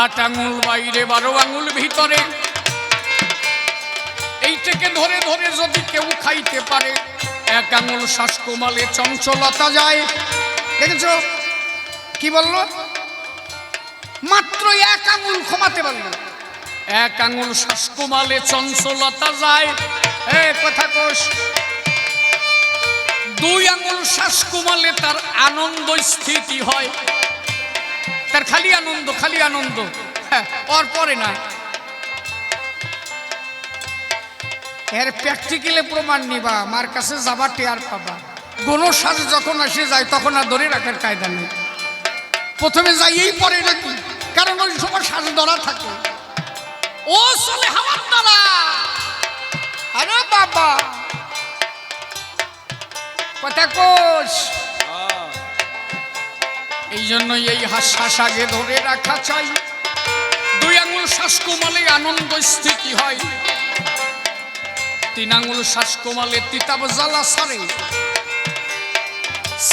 8 আঙুল বাইরে 12 আঙুল ভিতরে, এইটাকে ধরে ধরে যদি কেউ খাইতে পারে, 1 আঙুল শ্বাস কমালে চঞ্চলতা যায়। দেখেছ কি বললো? মাত্র 1 আঙুল কমাতে পারলো, 1 আঙুল শ্বাস কমালে চঞ্চলতা যায়। কথা কোষ। 2 আঙুল শ্বাস কমালে তার আনন্দ স্থিতি হয়, তার খালি আনন্দ খালি আনন্দ, ওর পরে না। এর প্র্যাকটিক্যালে প্রমাণ নিবা, আমার কাছে যাবা টেয়ার পাবা। গণশ্বাস যখন আসে যায় তখন আর ধরে রাখার কায়দা নেই, প্রথমে যাইয়েই পরে নাকি, কারণ ওই সময় শ্বাস ধরা থাকে, ও চলে হাওয়ার দ্বারা। আরে বাবা কথা কোষ। এই জন্যই এই শ্বাস আগে ধরে রাখা চাই। 2 আঙুল শ্বাস কমালে আনন্দ স্থিতি হয়, 3 আঙুল শ্বাস কমালে তিতাব জ্বালা সারে,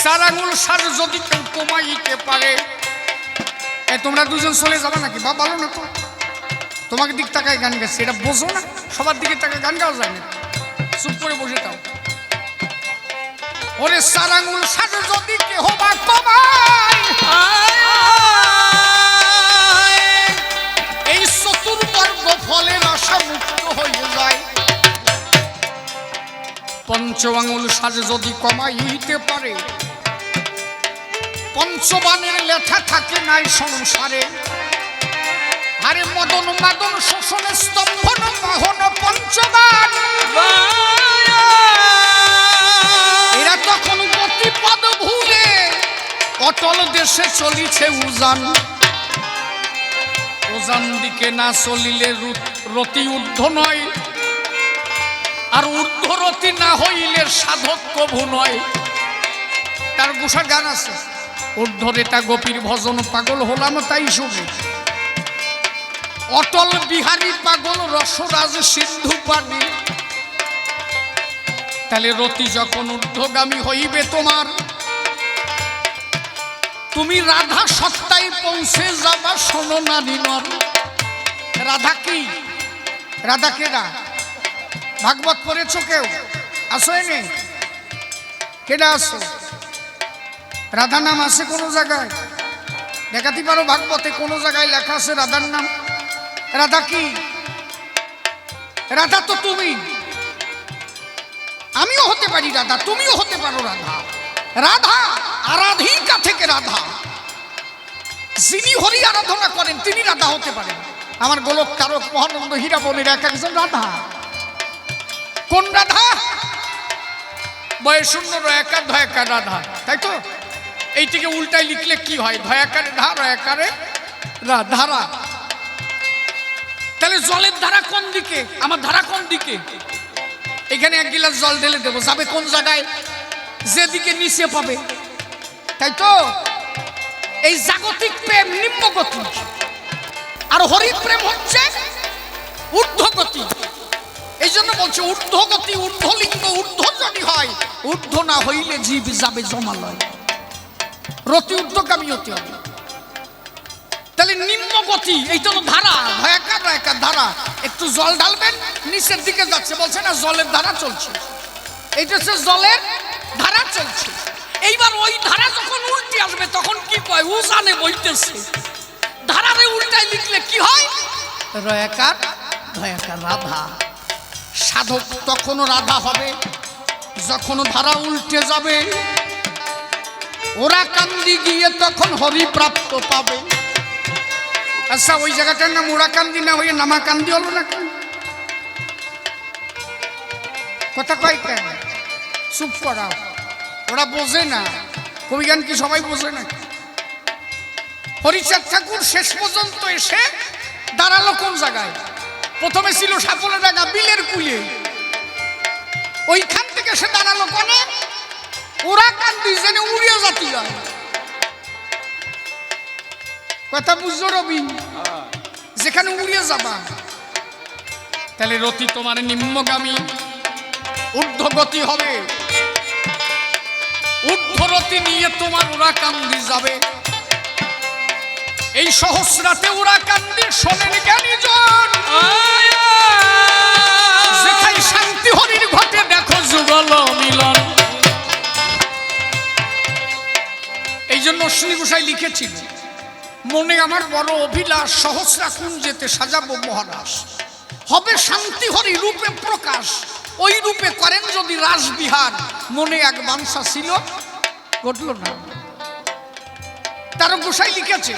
4 আঙুল শ্বাস যদি কেউ কমাইতে পারে। তোমরা দুজন চলে যাবে নাকি? বা বলো না তো, তোমাকে দিক তাকায় গান গাচ্ছে, এটা বোঝো না? সবার দিকে তাকায় গান গাওয়া যায় না, চুপ করে বসে থাও। ওরে 4 আঙুল শ্বাস যদি কেহ বা কমায়, এই চতুর্বর্গ ফলের আশা মুক্ত হয়ে যায়। 5 আঙুল শ্বাস যদি কমাইতে পারে, পঞ্চবানের লেখা থাকে নাই সংসারে। আরে মদন মাদন শোষণ স্তম্ভন মোহন পঞ্চবান, এরা তখন গতিপদ ভুলে অটল দেশে চলিছে উজান। উজান দিকে না চলিলে রতি ঊর্ধ্ব নয়, আর ঊর্ধ্বরতি না হইলে সাধক কভু নয়। তার গোসার গান আছে, ঊর্ধ্বরেতা গোপীর ভজন পাগল হলাম তাই শুনে, অটল বিহারী পাগল রসরাজ সিন্ধু পানি। তাহলে রতি যখন ঊর্ধ্বগামী হইবে তোমার, তুমি রাধা সত্তায় পৌঁছে যাবা। শোনো নারী নর, রাধা কি? রাধা কেডা? ভাগবত পড়েছ কেউ? আসো এনে, কেডা আসো? রাধা নাম আছে কোনো জায়গায়? দেখাতে পারো ভাগবতে কোনো জায়গায় লেখা আছে রাধার নাম? রাধা কি? রাধা তো তুমি, আমিও হতে পারি রাধা, তুমিও হতে পারো রাধা। রাধা আরাধিকা থেকে রাধা, যিনি হরি আরাধনা করেন তিনি রাধা হতে পারেন। আমার গোলক তারক মহানন্দ হীরা বনের এক একজন রাধা। কোন রাধা? বয়শূন্য রয়াকার ধয়াকার রাধা, তাই তো? এইটিকে উল্টায় লিখলে কি হয়? ধয়াকারে ধা, রয়াকারে ধারা। তাহলে জলের ধারা কোন দিকে? আমার ধারা কোন দিকে? এখানে 1 গিলাস জল ঢেলে দেবো, যাবে কোন জায়গায়? যেদিকে নিচে পাবে, তাই তো? এই জাগতিক প্রেম নিম্নগতি, আর হরি প্রেম হচ্ছে ঊর্ধ্বগতি। এই জন্য বলছে ঊর্ধ্বগতি, ঊর্ধ্বলিঙ্গ, ঊর্ধ্ব যদি হয়, ঊর্ধ্ব না হইলে জীব যাবে জমালয়। রতি ঊর্ধ্বগামী হতে হবে। তাহলে নিম্নগতি, এইটা তো ধারা, ভয়াকার ভয়াকার ধারা। একটু জল ঢালবেন, নিচের দিকে যাচ্ছে, বলছে না জলের ধারা চলছে। এইটা হচ্ছে জলের ধারা চলছে। এইবার ওই ধারা যখন উল্টে আসবে তখন কি কয়? উজানে বইতেছে। ধারারে উল্টায় লিখলে কি হয়? রয়াকার ভয়াকার রাধা। সাধক তখনও রাধা হবে যখন ধারা উল্টে যাবে। ওরা কান্দি গিয়ে তখন হরি প্রাপ্ত পাবে। আচ্ছা, ওই জায়গাটার নাম ওরা কান্দি না হয়ে নামা কান্দি হলো না কেন? কথা কয় কেন? চুপ করাও, ওরা বোঝে না। কবি গান কি সবাই বোঝে না? হরিচাঁদ ঠাকুর শেষ পর্যন্ত এসে দাঁড়ালো কোন জায়গায়? প্রথমে ছিল সাফল্য ডাকা বিলের কুলে, ওইখান থেকে সে দাঁড়ালো কোনে? ওরা কান্দি যেন উড়িয়ে জাতি হয়। কথা বুঝছো রবি? যেখানে উড়িয়ে যাবা। তাহলে রতি তোমার নিম্নগামী, ঊর্ধ্বগতি হবে। ঊর্ধ্বরতি নিয়ে তোমার ওরা কান্দি যাবে। এই সহস্রাতে ওরা কান্দি শোনেন জ্ঞানীজন, যেখানে শান্তি হরির ঘটে দেখো যুগল মিলন। এই জন্য অশ্বিনী গোসাই লিখেছিল, মনে আমার বড় অভিলাষ, সহস্রা কুঞ্জেতে সাজাবো মহারাস, হবে শান্তি হরি রূপে প্রকাশ, ওই রূপে করেন যদি রাসবিহার। মনে এক বাঞ্ছা ছিল, ঘটল না। তারক গোসাই লিখেছে,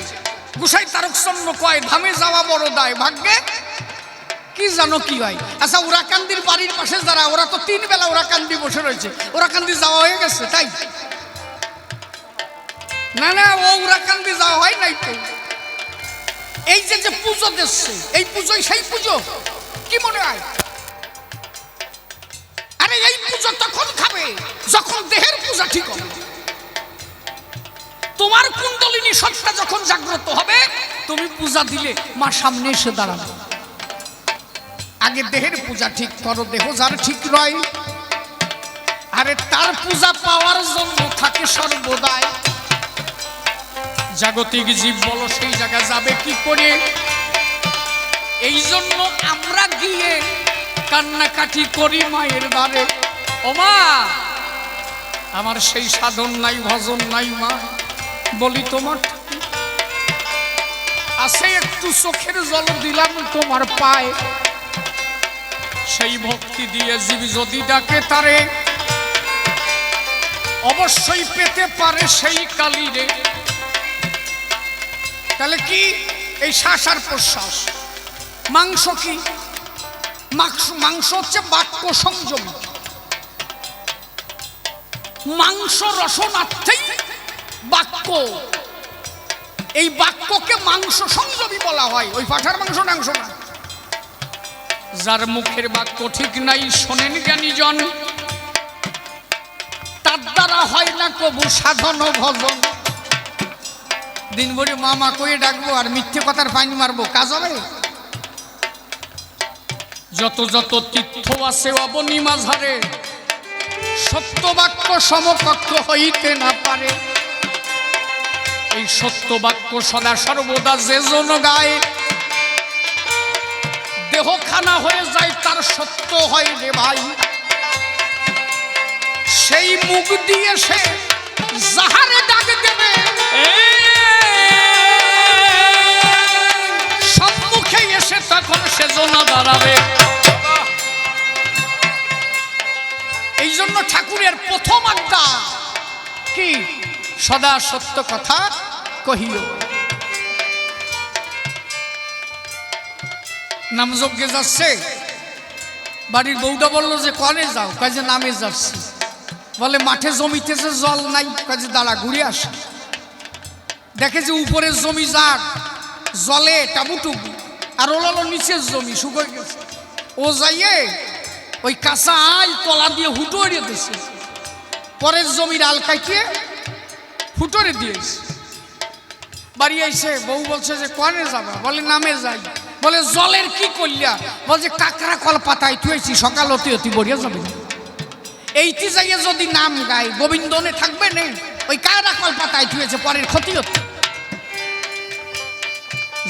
গোসাই তারকচন্দ্র কয়, ধামে যাওয়া বড় দায়, ভাগ্যে কি জানো কি হয়। আচ্ছা, ওরাকান্দির বাড়ির পাশে যারা, ওরা তো 3 বেলা ওরাকান্দি বসে রয়েছে, ওরাকান্দি যাওয়া হয়ে গেছে তাই? না না, ও ওরাকান্দি যাওয়া হয় নাই তো। এই যে যে পুজো দিচ্ছে, এই পুজোই সেই পুজো, কি মনে হয়? আরে এই পুজো তখন খাবে যখন দেহের পূজা ঠিক হবে। তোমার কুণ্ডলিনী সত্তা যখন জাগ্রত হবে, তুমি পূজা দিলে মা সামনে এসে দাঁড়াবে। আগে দেহের পূজা ঠিক করো, দেহ যার ঠিক নয়, আরে তার পূজা পাওয়ার জন্য থাকে সর্বদাই। জাগতিক জীব বলো সেই জায়গা যাবে কি করে? এই জন্য আমরা গিয়ে কান্নাকাটি করি মায়ের দ্বারে, ও মা আমার সেই সাধন নাই, ভজন নাই মা। বলি তোমার আছে একটু চোখের জল দিলাম তোমার পায়ে, সেই ভক্তি দিয়ে জীব যদি ডাকে তারে, অবশ্যই পেতে পারে সেই কালিরে। তাহলে কি এই শ্বাস আর প্রশ্বাস? মাংস কি? মাংস হচ্ছে বাক্য সংযম। মাংস রসনার্থেই বাক্য, এই বাক্যকে মাংস সংযমী বলা হয়। ওই পাঠার মাংস টাংস না। যার মুখের বাক্য ঠিক নাই শোনেন জ্ঞানীজন, তার দ্বারা হয় না কবু সাধন ও ভজন। দিন ভরে মামা কয়ে ডাকবো আর মিথ্যে কথার ফাইন মারবো, কাজ হবে? যত যত তীর্থ আছে অবনী মাঝারে, সত্য বাক্য সমকক্ষ হইতে না পারে। এই সত্য বাক্য সদা সর্বদা যে জন গায়, দেহখানা হয়ে যায় তার সত্য হয় রে ভাই। সেই মুখ দিয়ে সে যাহারে ডাক দেবে, সম্মুখে এসে তখন সে জনা দাঁড়াবে। এই জন্য ঠাকুরের প্রথম আজ্ঞা কি? সদা সত্য কথা কহিও। নামযজ্ঞে যাচ্ছে, বাড়ির বউটা বললো যে কনে যাও? কাজে নামে যাচ্ছি। বলে মাঠে জমিতেছে জল নাই, কাজে দাঁড়া ঘুরে আসে। দেখে যে উপরের জমি যার জলে টাবুটুবু, আর ওলালো নিচের জমি শুকিয়ে গেছে। ও যাইয়ে ওই কাঁচা আল তলা দিয়ে হুটোরে দিয়েছে, পরের জমির আল কাটিয়ে ফুটোরে দিয়েছে। বাড়ি আইসে বউ বলছে যে কনে যাবা? বলে নামে যাই। বলে জলের কি করলিয়া? বলছে কাকড়া কল পাতায় থুয়েছি, সকাল হতে হতে বড়িয়া যাবে। এইটি যাইয়ে যদি নাম গায় গোবিন্দনে থাকবে নেই, ওই কাকড়া কল পাতায় থুয়েছে, পরের ক্ষতি হতো।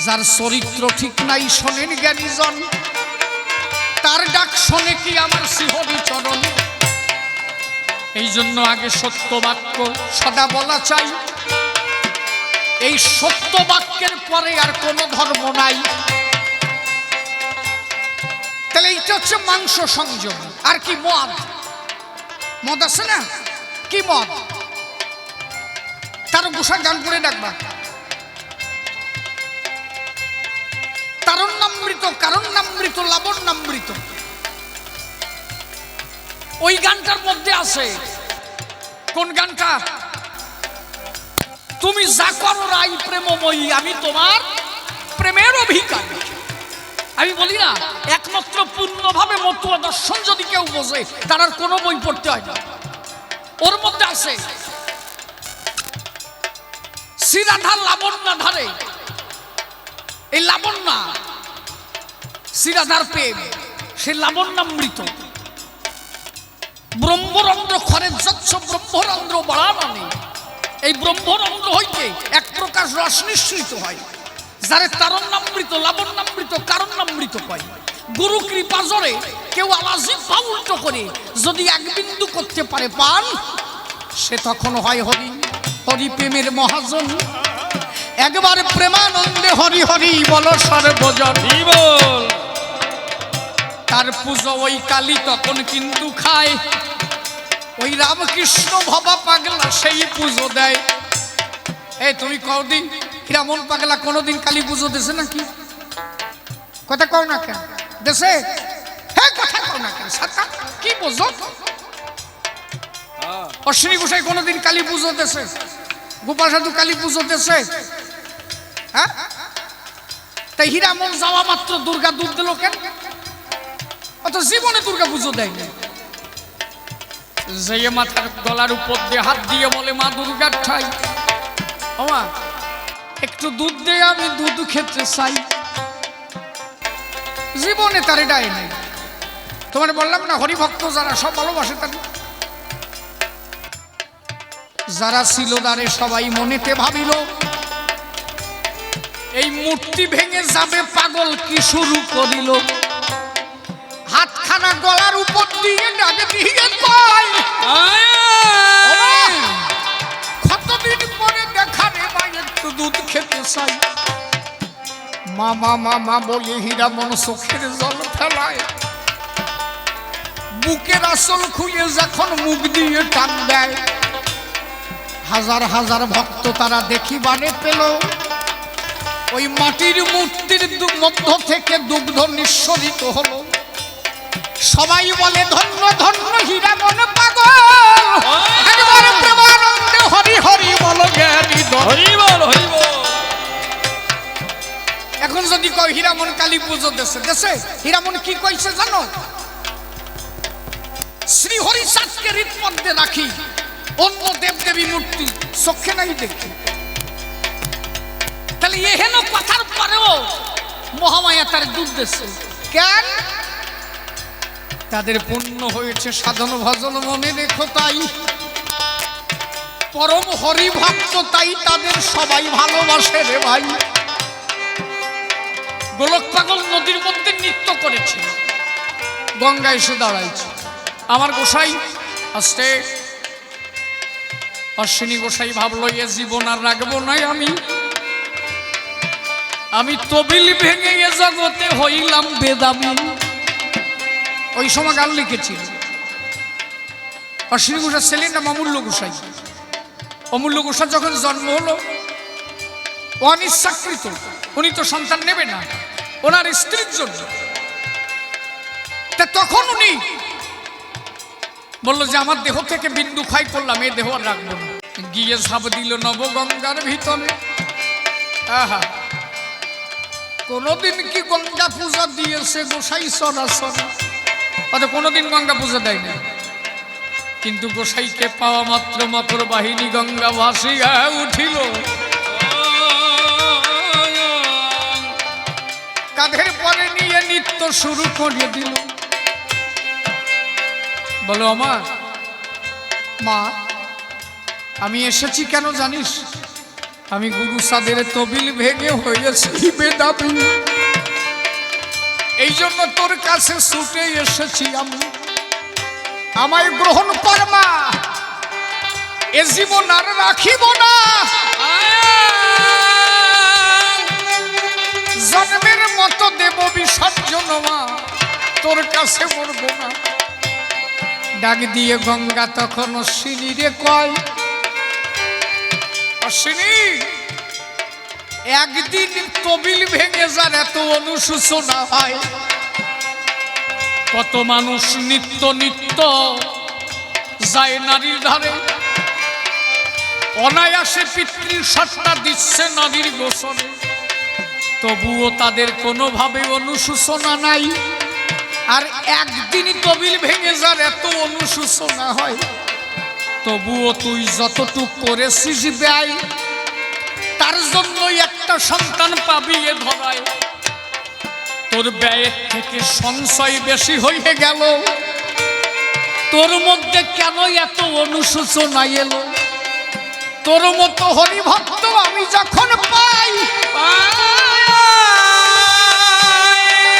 যার চরিত্র ঠিক নাই শোনেন জ্ঞানীজন, তার ডাক শোনে কি আমার শিহরি চরণ। এই জন্য আগে সত্য বাক্য সদা বলা চাই। এই সত্য বাক্যের পরে আর কোনো ধর্ম নাই। তাহলে এইটা হচ্ছে মাংস সংযম। আর কি? মদ। মদ আছে না? কি মদ? তার গোসা গান করে ডাকবা, তারণ্যামৃত কারণ্যামৃত লাবণ্যামৃত। ওই গানটার মধ্যে আছে, কোন গানটা? তুমি যা করো রাই প্রেমময়ী, আমি তোমার প্রেমের অভিকারী। আমি বলি না, একমাত্র পূর্ণভাবে মতুয়া দর্শন যদি কেউ বোঝে, তার আর কোনো বই পড়তে হয় না। ওর মধ্যে আছে শ্রীরাধার লাবণ্যা ধারে, এই লাবণ্যা শ্রীরাধার প্রেম, সে লাবণ্যামৃত। ব্রহ্মরন্ধ্র খরের যচ্ছ ব্রহ্মরন্ধ্র বাড়ানো, এই ব্রহ্মরন্ধ্র হইতে এক প্রকার রস নিঃসৃত হয়, যারে তারণ্যামৃত, লাবণ্যামৃত, কারণ্যামৃত কয়। গুরু কৃপা জোরে কেউ আলাজি পা উল্টো করে যদি এক বিন্দু করতে পারে পান, সে তখন হয় হরি। হরি প্রেমের মহাজন, একবার প্রেমানন্দে হরি হরি বল সর্বজন। তার পুজো ওই কালী তখন কিন্তু খায়, ওই রামকৃষ্ণ ভবা পাগলা সেই পুজো দেয়। এই তুমি কদিন হিরামন পাগলা কোনোদিন কালী পুজো দেশে নাকি? কথা কও না কেন দেশে? হ্যাঁ কথা কও না কেন? সাতা কি বুঝো? অশ্বিনী গোসাই কোনোদিন কালী পুজো দেশে? গোপাল সাধু কালী পুজো দেশে? হ্যাঁ, তাই হিরামন যাওয়া মাত্র দুর্গা দুধ দিল কেন? অত জীবনে দুর্গা পুজো দেয়নি। যে মাথার গলার উপর দিয়ে হাত দিয়ে বলে মা দুর্গার ঠাই, ওমা একটু দুধ দে, আমি দুধ খেতে চাই, জীবনে তার এটাই নেই। তোমার বললাম না হরিভক্ত যারা সব ভালোবাসে তার, যারা ছিল দ্বারে সবাই মনেতে ভাবিল এই মূর্তি ভেঙে যাবে পাগল, কি শুরু করিল। হাতখানা গলার উপর দিয়ে ডাক দিয়ে কয়, কতদিন পরে দেখা রে ভাই, একটু দুধ খেতে চাই। মামা মামা বলে হীরামন চোখের জল ফেলায়, বুকের আসল খুঁজে যখন মুখ দিয়ে টান দেয়, হাজার হাজার ভক্ত তারা দেখিবারে পেল ওই মাটির মূর্তির মধ্য থেকে দুগ্ধ নিঃসরিত হলো। সবাই বলে ধন্য ধন্য হীরামন পাগল, একবার প্রেমানন্দে হরি হরি বল জ্ঞানী হরি বল হরি বল। এখন যদি কই হীরামন কালী পুজো দেশে দেশে, হীরামন কি কইছে জানো? শ্রী হরি চাঁদকে হৃদপদ্মে রাখি, অন্য দেবদেবী মূর্তি চোখে নাই দেখি। তাহলে এহেন কথার পরেও মহামায়া তার দুধ দেশে কেন? তাদের পুণ্য হয়েছে সাধন ভজন মনে রেখো, তাই পরম হরি ভক্ত, তাই তাদের সবাই ভালোবাসে রে ভাই। গোলক পাগল নদীর মধ্যে নৃত্য করেছে, গঙ্গা এসে দাঁড়াইছে। আমার গোসাই আস্তে, অশ্বিনী গোসাই ভাবলো এ জীবন আর রাখবো নাই আমি তবিল ভেঙে এ জগতে হইলাম বেদামি। ওই সময় গান লিখেছিল অশ্বিনী গোসাই ছেলের নাম অমূল্য গোসাই। অমূল্য গোসাই যখন জন্ম হলো অনিচ্ছাকৃত, উনি তো সন্তান নেবে না ওনার স্ত্রীর জন্য, তখন উনি বললো যে আমার দেহ থেকে বিন্দু ক্ষয় করলাম, এই দেহ আর রাখবো না। গিয়ে ঝাঁপ দিল নবগঙ্গার ভিতরে। আহা, কোনদিন কি গঙ্গা পূজা দিয়েছে গোসাই সরাসর? অত কোনদিন গঙ্গা পূজা দেয় না, কিন্তু গোসাইকে পাওয়া মাত্র মাতর বাহিনী গঙ্গা ভাসিয়া উঠিল। কাঁধের পরে নিয়ে নৃত্য শুরু করে দিল। বলো আমার মা, আমি এসেছি কেন জানিস? আমি গুরু সাদের তবিল ভেঙে হয়েছি বেদাবি, এই জন্য তোর কাছে ছুটে এসেছি আমি। আমায় গ্রহণ কর মা, এ জীবন আর রাখিব না। জন্মের মতো দেব বিসর্জন মা, তোর কাছে মরব না। ডাক দিয়ে গঙ্গা তখন অশ্বিনী রে কয়, অশ্বিনী একদিন তবিল ভেঙে যার এত অনুশোচনা হয়, কত মানুষ নিত্য নিত্য যায় নারীর ধারে, অনায়াসে পিতৃর সত্তা দিচ্ছে নারীর গোসলে, তবুও তাদের কোনোভাবে অনুশোচনা নাই। আর একদিন তবিল ভেঙে যার এত অনুশোচনা হয়, তবুও তুই যতটুক করেছিস ব্যয়, তার জন্য একটা সন্তান পাবি এ ধরায়। তোর ব্যয়ের থেকে সঞ্চয় বেশি হয়ে গেল, তোর মধ্যে কেন এত অনুশোচনা এলো? তোর মতো হরিভক্ত আমি যখন পাই,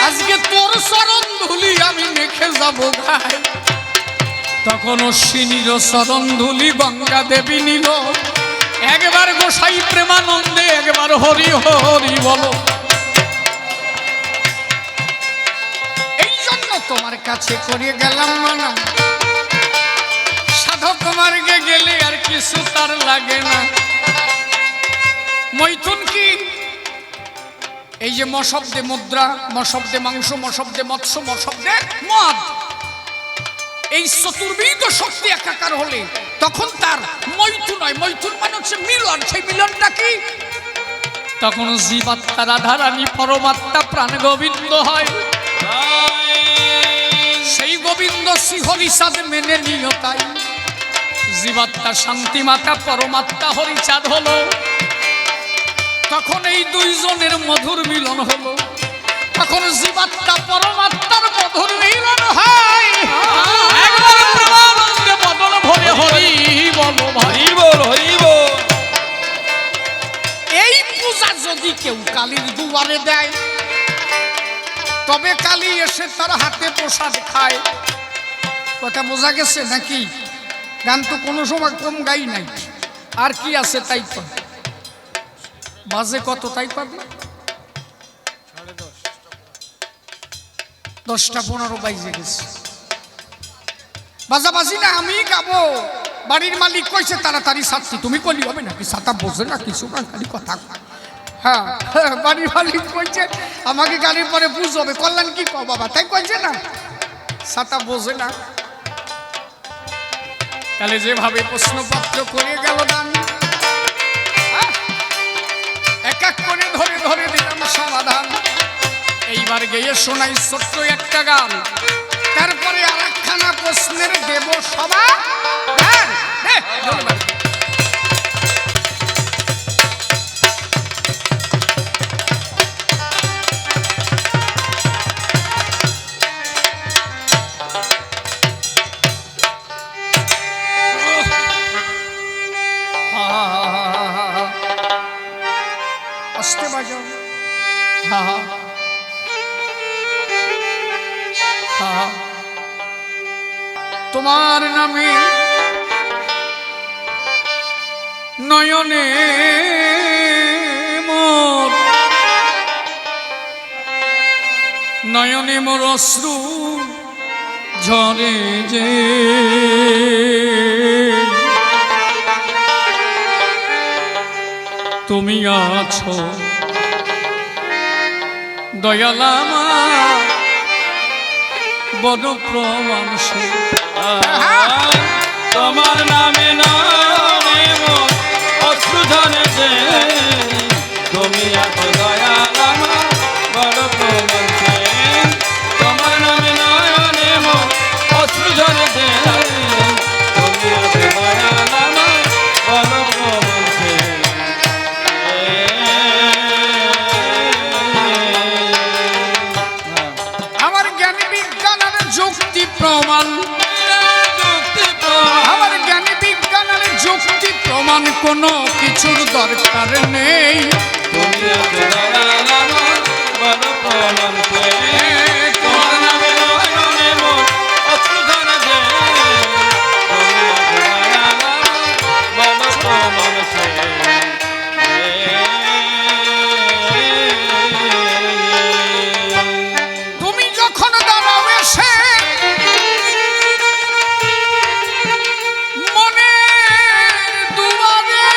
আজকে তোর চরণ ধুলি আমি মেখে যাব গায়। তখন অশ্বিনীর চরণ ধুলি গঙ্গা দেবী নিল। একবার গোসাই প্রেমানন্দে, একবার হরি হরি বলো। এই জন্য তোমার কাছে করে গেলাম মানা, সাধক মার্গে গেলে আর কিছু তার লাগে না। মৈথুন কি? এই যে মশব্দে মুদ্রা, মশব্দে মাংস, মশব্দে মৎস্য, মশব্দে মদ, এই চতুর্বিধ শক্তি একাকার হলে তখন তার মৈথুন হয়। মৈথুন মানে হচ্ছে মিলন। সেই মিলনটা কি? তখন জীবাত্মা রাধারানী, পরমাত্মা প্রাণ গোবিন্দ হয়। সেই গোবিন্দ শ্রীহরিচাঁদ মেনে নিও, তাই জীবাত্মা শান্তি মাতা, পরমাত্মা হরিচাঁদ হলো। তখন এই দুইজনের মধুর মিলন হলো। তখন জীবাত্মা পরমাত্মার মধুর মিলন হয়। একবার প্রেমানন্দে বদল ভরে হরি বল, হরি বল, হরি বল। এই পূজা যদি কেউ কালীর দুয়ারে দেয়, তবে কালী এসে তার হাতে প্রসাদ খায়। কথা বোঝা গেছে নাকি? গান তো কোনো সময় কম গাই নাই। আর কি আছে তাই তো বাজে কত তাই পাবে? 10:15 বাজে গেছে। বাজাবাজি না, আমি গাবো। বাড়ির মালিক কইছে তাড়াতাড়ি ছাড়তি, তুমি কলি হবে নাকি? ছাতা বোঝে না কিছু, খালি কথা। হ্যাঁ, বাড়ির মালিক কইছে আমাকে গাড়ির পরে বুঝ হবে, কল্যাণ কি কও বাবা, তাই কইছে না, ছাতা বোঝে না। তাহলে যেভাবে প্রশ্নপত্র করে গেল দান, এক এক করে ধরে ধরে দিলাম সমাধান। এইবার গেয়ে শোনাই ছোট্ট একটা গান, তারপরে আর একখানা প্রশ্নের দেব সভা। আসতে বাজাও। হা হা হা, তোমার নামে নয়নে মোর, নয়নে মোর অশ্রু ঝরে যে। তুমি আছো দয়ালামা বড় প্রমাণ সে। তোমার নামে নামে অশ্রু ঝরে যে। তুমি আছো দয়ালামা বড় প্রমাণ সে। তোমার নামে নয়নে অশ্রু ঝরে যে। তুমি আছো দয়ালামা বড় প্রমাণ সে। আমার জ্ঞান বিজ্ঞানের যুক্তি প্রমাণ, আমার জ্ঞান বিজ্ঞানের যুক্তি প্রমাণ কোনো কিছুর দরকার নেই। তুমি আছো দয়ালামা বড় প্রমাণ সে। তোমার নামে নয়নে অশ্রু ঝরে যে। তুমি আছো দয়ালামা বড় প্রমাণ সে। তুমি যখন দাঁড়াও এসে মনের দুয়ারে,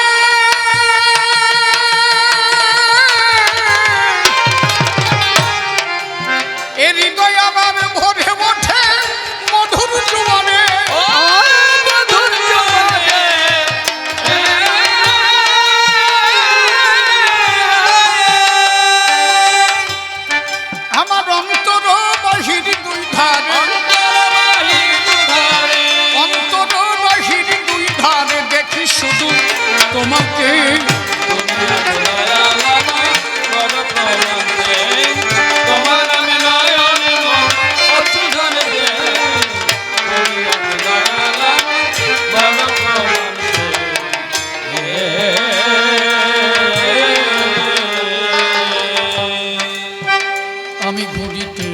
ঘুরিতে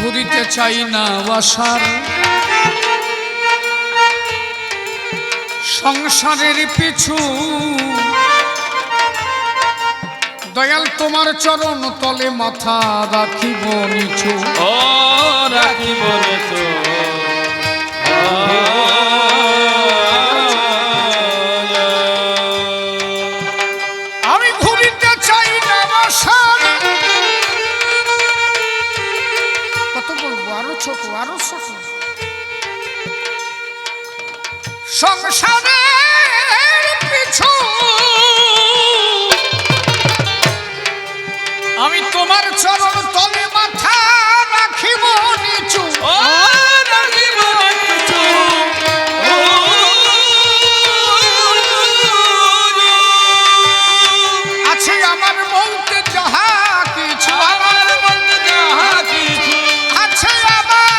ঘুরিতে চাই না বাসার সংসারের পিছু দয়াল তোমার চরণ তলে মাথা রাখিব নিচু ও রাখিব নিচু আমি ঘুরিতে চাই না বাসার কত বলবো আরো ছোট সংসারের পিছু আমি তোমার চরণ তলে মাথা রাখিব নিচু ও রাখিব নিচু আছে আমার বলতে যাহা কিছু আমার বলতে যাহা কিছু আছে আমার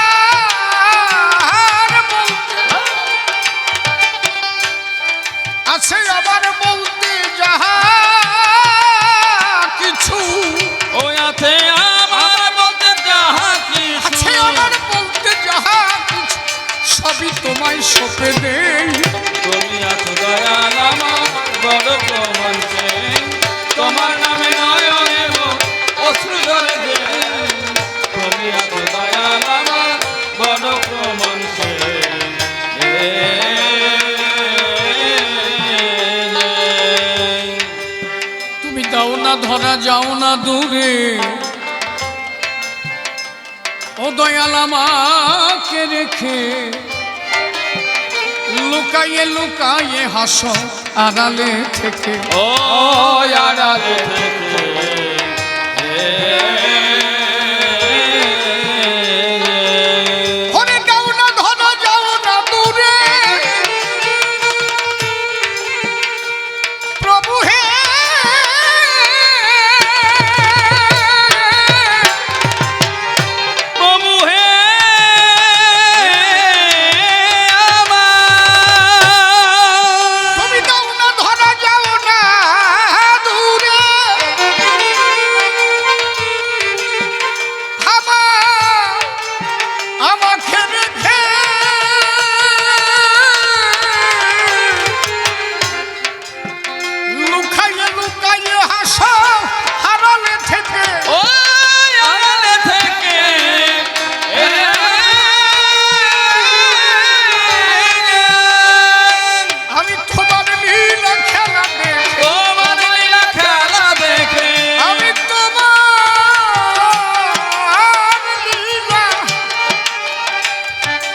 আছে আমার বলতে যাহা কিছু ও আছে আমার বলতে যাহা কিছু আছে আমার বলতে যাহা কিছু সবই তোমায় সঁপে দেই তুমি আছো দয়াল আমার বড় প্রমাণ তোমার নামে নয়নে অশ্রু ধরে যে তুমি আছো দয়াল আমার বড় প্রমাণ তুমি দাও না ধরা যাও না দূরে ও দয়াল আমাকে রেখে লুকাইয়ে লুকাইয়ে হাসো আড়ালে থেকে ও আড়ালে থেকে ওরে দাও না ধরা যাও না দূরে প্রভু হে প্রভু হে তুমি দাও না ধরা যাও না দূরে আমাকে রেখে লুকাইয়ে লুকাইয়ে হাসো আড়ালে থেকে ও আড়ালে থেকে আমি তোমার লীলা খেলা দেখে তোমার লীলা খেলা দেখে আমি তোমার লীলা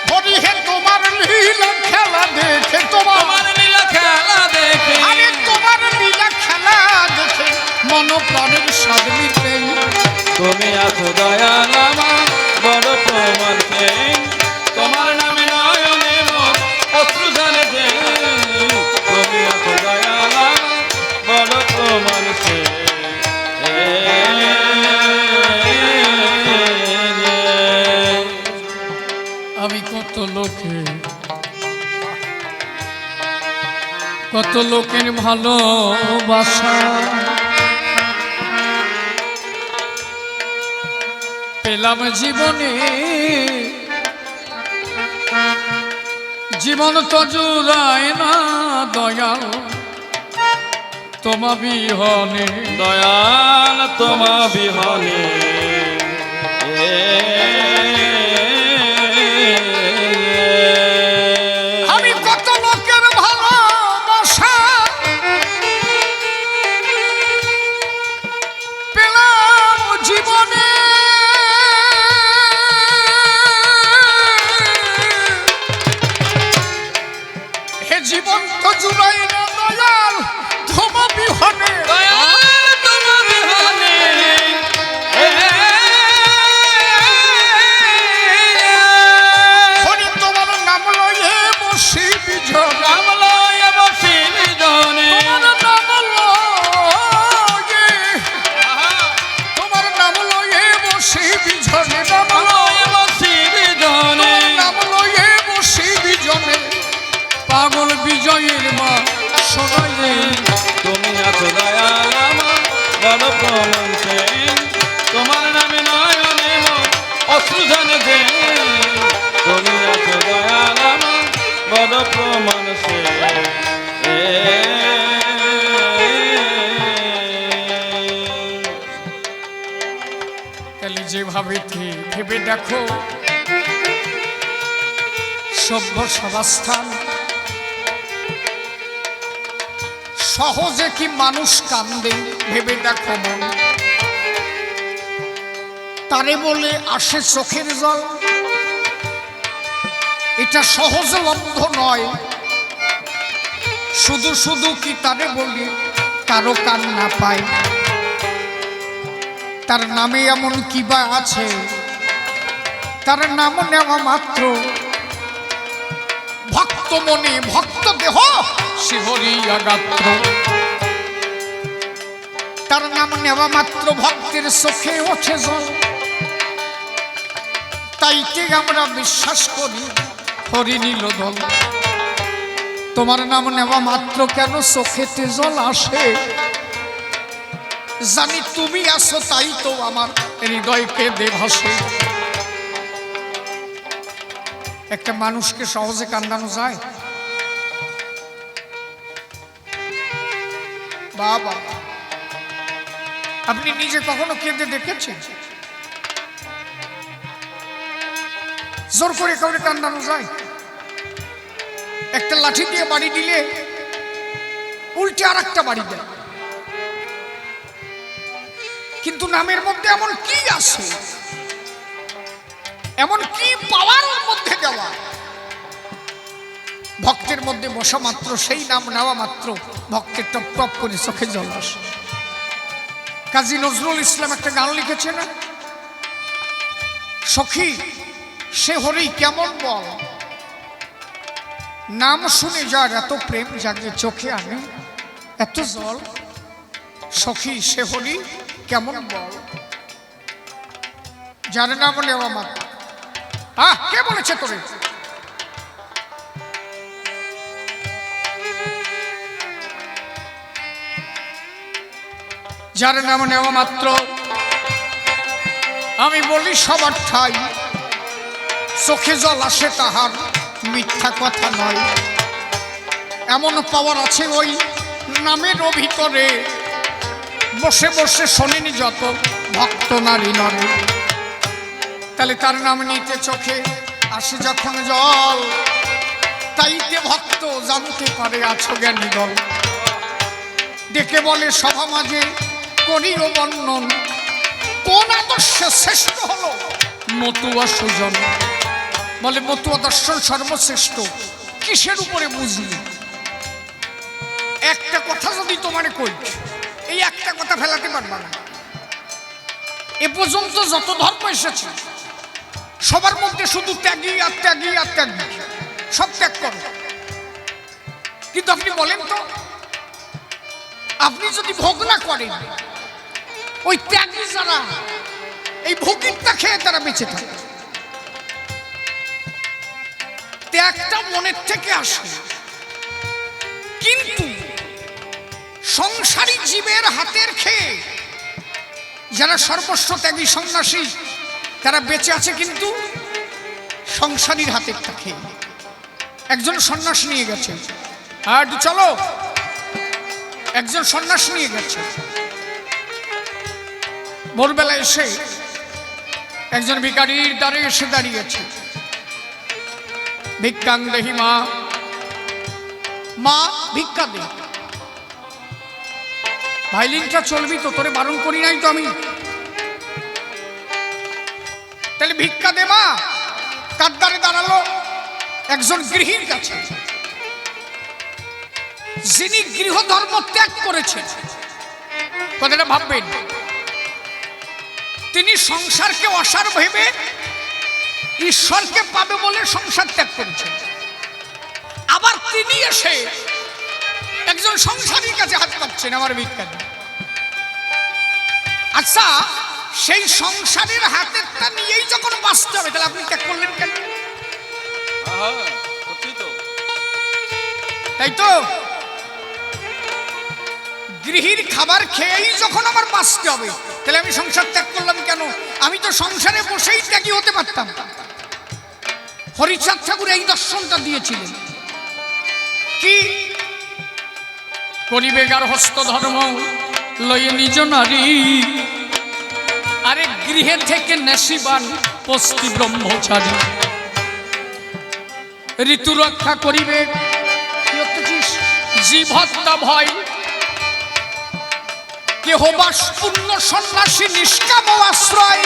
হরি হে তোমার লীলা খেলা দেখে তোমার লীলা খেলা দেখে আমি তোমার লীলা খেলা দেখে মন প্রাণের স্বাদ নিতেই তুমি আছো দয়াল আমার বড় প্রমাণ তোমার নামে নয়নে অশ্রু ঝরে যে তুমি আছো দয়াল আমার বড় প্রমাণ আমি কত লোকের ভালোবাসা পেলাম জীবনে জীবন তো জুড়ায় না দয়াল তোমা বিহনে দয়াল তোমা বিহনে আমি কত লোকের ভালোবাসা পেলাম জীবনে হে জীবন তো জুড়াই না দয়াল তোমা বিহনে দয়াল তোমা বিহনে বড় প্রমাণ সে তোমার নামে নয়নে অশ্রু জানে যে তুমি আছো দয়াল আমার বড় প্রমাণ সে তাহলে যেভাবে ভেবে দেখো সভ্য সভাস্থান সহজে কি মানুষ কান্দে ভেবে দেখো মন তারে বলে আসে চোখের জল এটা সহজলব্ধ নয় শুধু শুধু কি তারে বলি কারো কান্না পায় তার নামে এমন কি বা আছে তার নাম নেওয়া মাত্র ভক্ত মনে ভক্ত দেহ শিহরিয়া গাত্র তার নাম নেওয়া মাত্র ভক্তের চোখে ওঠে জল তাইকে আমরা বিশ্বাস করি হরি নীল দল তোমার নাম নেওয়া মাত্র কেন চোখেতে জল আসে জানি তুমি আসো তাই তো আমার হৃদয়কে দে ভাসে একটা মানুষকে সহজে কান্দানো যায় বাবা আপনি নিজে কখনো কেঁদে দেখেছেন জোর করে কাউকে কান্দানো যায় একটা লাঠি দিয়ে বাড়ি দিলে উল্টে আর একটা বাড়ি দেয় কিন্তু নামের মধ্যে এমন কি আছে এমন কি পাওয়ার মধ্যে দেওয়া ভক্তের মধ্যে বসা মাত্র সেই নাম নেওয়া মাত্র ভক্তের টপ টপ করে চোখে জল আসে কাজী নজরুল ইসলাম একটা গান লিখেছে না সখী সে হরি কেমন বল নাম শুনে যার এত প্রেম জাগে চোখে আনে এত জল সখী সে হরি কেমন বল যার নাম নেওয়া মাত্র কে বলেছে তোরে যার নাম নেওয়া মাত্র আমি বলি সবার ঠাই চোখে জল আসে তাহার মিথ্যা কথা নয় এমন পাওয়ার আছে ওই নামের ভিতরে বসে বসে শোনেনি যত ভক্ত নারী নরে তাহলে তার নাম নিতে চোখে আসে যখন জল তাইতে ভক্ত জানতে পারে আছো জ্ঞানী দল ডেকে বলে সভা মাঝে করিও বর্ণন কোন আদর্শে শ্রেষ্ঠ হলো মতুয়া সুজন বলে মতুয়া দর্শন সর্বশ্রেষ্ঠ কিসের উপরে বুঝলি একটা কথা যদি তোমারে কই এই একটা কথা ফেলাতে পারবা না এ পর্যন্ত যত ধর্ম এসেছে সবার মধ্যে শুধু ত্যাগী আর ত্যাগী আর ত্যাগী সব ত্যাগ করো কিন্তু আপনি বলেন তো আপনি যদি ভোগ না করেন ওই ত্যাগী যারা এই ভোগিরটা খেয়ে তারা বেঁচে থাকে ত্যাগটা মনের থেকে আসে কিন্তু সংসারী জীবের হাতের খেয়ে যারা সর্বস্ব ত্যাগী সন্ন্যাসী তারা বেঁচে আছে কিন্তু সংসারীর হাতেরটা খেয়ে একজন সন্ন্যাস নিয়ে গেছে আর চলো একজন সন্ন্যাস নিয়ে গেছে ভোরবেলা এসে একজন ভিখারির দ্বারে এসে দাঁড়িয়েছে ভিক্ষাং দেহি মা মা ভিক্ষা দে ভাইলিনটা চলবি তো তোরে বারণ করি নাই তো আমি তাহলে ভিক্ষা দে মা কার দ্বারে দাঁড়ালো একজন গৃহীর কাছে যিনি গৃহধর্ম ত্যাগ করেছেন কথাটা ভাববেন তিনি সংসারকে অসার ভেবে ঈশ্বরকে পাবে বলে সংসার ত্যাগ করেছেন আবার তিনি এসে একজন সংসারীর কাছে হাত পাচ্ছেন আমার ভিক্ষা দিন আচ্ছা সেই সংসারের হাতেরটা নিয়েই যখন বাঁচতে হবে তাহলে আপনি ত্যাগ করলেন কেন তাই তো গৃহীর খাবার খেয়েই যখন আমার বাঁচতে হবে, তাহলে আমি সংসার ত্যাগ করলাম কেন? আমি তো সংসারে বসেই ত্যাগী হতে পারতাম। হরিচাঁদ ঠাকুর এই দর্শনটা দিয়েছিলেন কি, করিবে গার্হস্থ্য ধর্ম লয়ে নিজ নারী, আরে গৃহে থেকে নেশিবান পস্তি ব্রহ্মচারী, ঋতু রক্ষা করিবে জীবহত্যা ভয়, কেহবাস পূর্ণ সন্ন্যাসী নিষ্কাম আশ্রয়।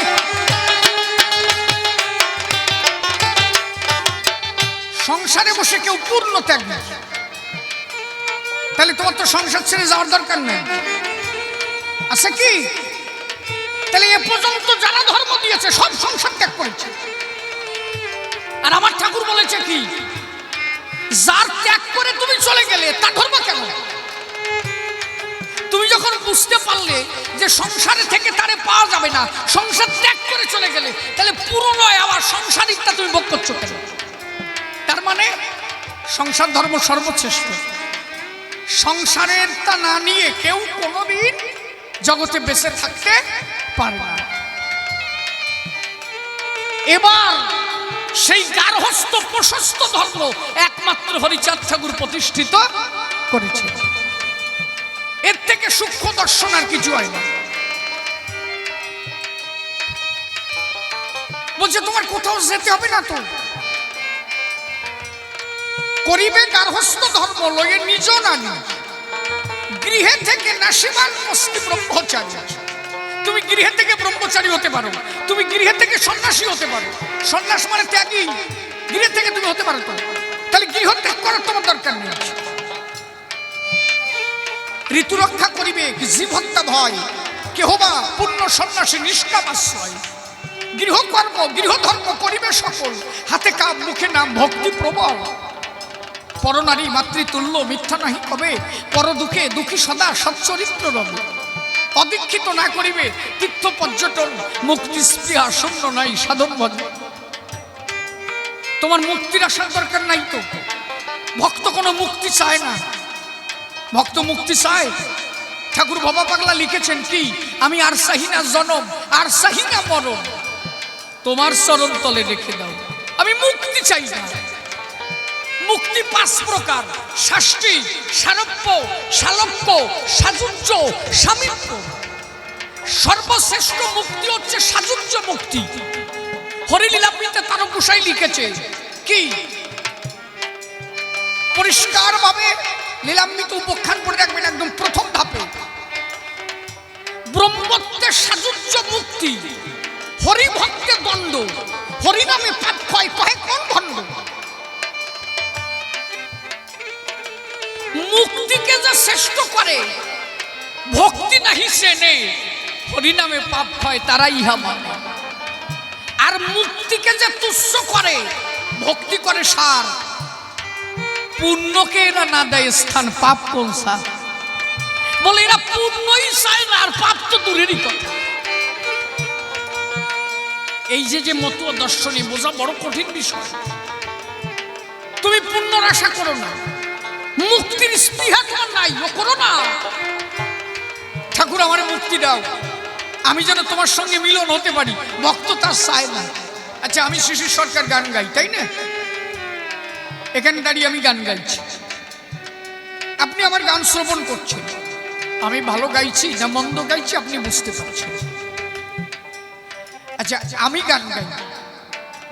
সংসারে বসে কেউ পূর্ণ ত্যাগ নেই, তাহলে তোমার তো সংসার ছেড়ে যাওয়ার দরকার নেই, আছে কি? তাহলে এ পর্যন্ত যারা ধর্ম দিয়েছে সব সংসার ত্যাগ করেছে। আর আমার ঠাকুর বলেছে কি, যার ত্যাগ করে তুমি চলে গেলে তার ধর্ম কেন? তুমি যখন বুঝতে পারলে যে সংসারে থেকে তারে পাওয়া যাবে না, সংসার ত্যাগ করে চলে গেলে, তাহলে পুরনো আবার সংসারিকটা তুমি ভোগ করছো কেন? তার মানে সংসার ধর্ম সর্বশ্রেষ্ঠ। সংসারের তা না নিয়ে কেউ কোনোদিন জগতে বেঁচে থাকতে পারে না। এবার সেই গার্হস্থ্য প্রশস্ত ধর্ম একমাত্র হরিচাঁদ ঠাকুর প্রতিষ্ঠিত করেছে। এর থেকে সূক্ষ্ম দর্শন আর কিছু হয় না। বলছে তোমার কোথাও যেতে হবে না, তো করিবে গার্হস্থ্য ধর্ম লয়ে নিজ নারী, গৃহে থেকে নাশিবান পস্তি ব্রহ্মচারী। তুমি গৃহে থেকে ব্রহ্মচারী হতে পারো, তুমি গৃহে থেকে সন্ন্যাসী হতে পারো। সন্ন্যাস মানে ত্যাগী, গৃহে থেকে তুমি হতে পারো। তো তাহলে গৃহ ত্যাগ করার তোমার দরকার নেই। ঋতু রক্ষা করিবে জীবহত্যা ভয়, কেহবা পূর্ণ সন্ন্যাসী নিষ্কাম আশ্রয়। গৃহকর্ম গৃহধর্ম করিবে সকল, হাতে কাপ মুখে নাম ভক্তি প্রবল। পরনারী মাতৃতুল্য মিথ্যা নাহি কবে, পর দুঃখে দুঃখী সদা সচ্চরিত্র রবে। অদীক্ষিত না করিবে তীর্থ পর্যটন, মুক্তি স্পৃহা শূন্য নাই সাধন ভজন। তোমার মুক্তির আসার দরকার নাই। তো ভক্ত কোনো মুক্তি চায় না, ভক্ত মুক্তি চায়। ঠাকুর বাবা পাগলা লিখেছেন কি, আমি আর চাহি না জনম, আর চাহি না মরণ, তোমার চরণ তলে রেখে দাও। আমি মুক্তি চাই না। মুক্তি 5 প্রকার: শাস্তি, সারপ্য, সালক্য, সাযুজ্য, সামীপ্য। সর্বশ্রেষ্ঠ মুক্তি হচ্ছে সাযুজ্য মুক্তি। হরিলীলামৃতে তারকেশ্বর লিখেছে কি, পরিষ্কার ভাবে লীলামৃত উপখ্যান করে রাখবেন একদম প্রথম ধাপে, ব্রহ্মত্বের সাযুজ্য মুক্তি, হরিভক্তে দণ্ড, হরিনামে পাপ ক্ষয়, কহে কোন ভণ্ড। মুক্তিকে যে শ্রেষ্ঠ করে ভক্তি নাহি সেনে, হরিনামে পাপ ক্ষয় তারা ইহা মানে। আর মুক্তিকে যে তুচ্ছ করে ভক্তি করে সার, পুণ্যকে এরা না দেয় স্থান, পাপ কোন সার? বলে এরা পুণ্যই চায় না, আর পাপ তো দূরেরই কথা। এই যে মত দর্শনী বোঝা বড় কঠিন বিষয়। তুমি পুণ্যর আশা করো না, মুক্তির স্পৃহা তোমার নাই, ও করো না। ঠাকুর আমার মুক্তি দাও, আমি যেন তোমার সঙ্গে মিলন হতে পারি। ভক্ত তার চায় না। আচ্ছা, আমি শিশির সরকার গান গাই, তাই না? এখানে দাঁড়িয়ে আমি গান গাইছি, আপনি আমার গান শ্রবণ করছেন। আমি ভালো গাইছি না মন্দ গাইছি আপনি বুঝতে পারছেন। আচ্ছা, আমি গান গাই,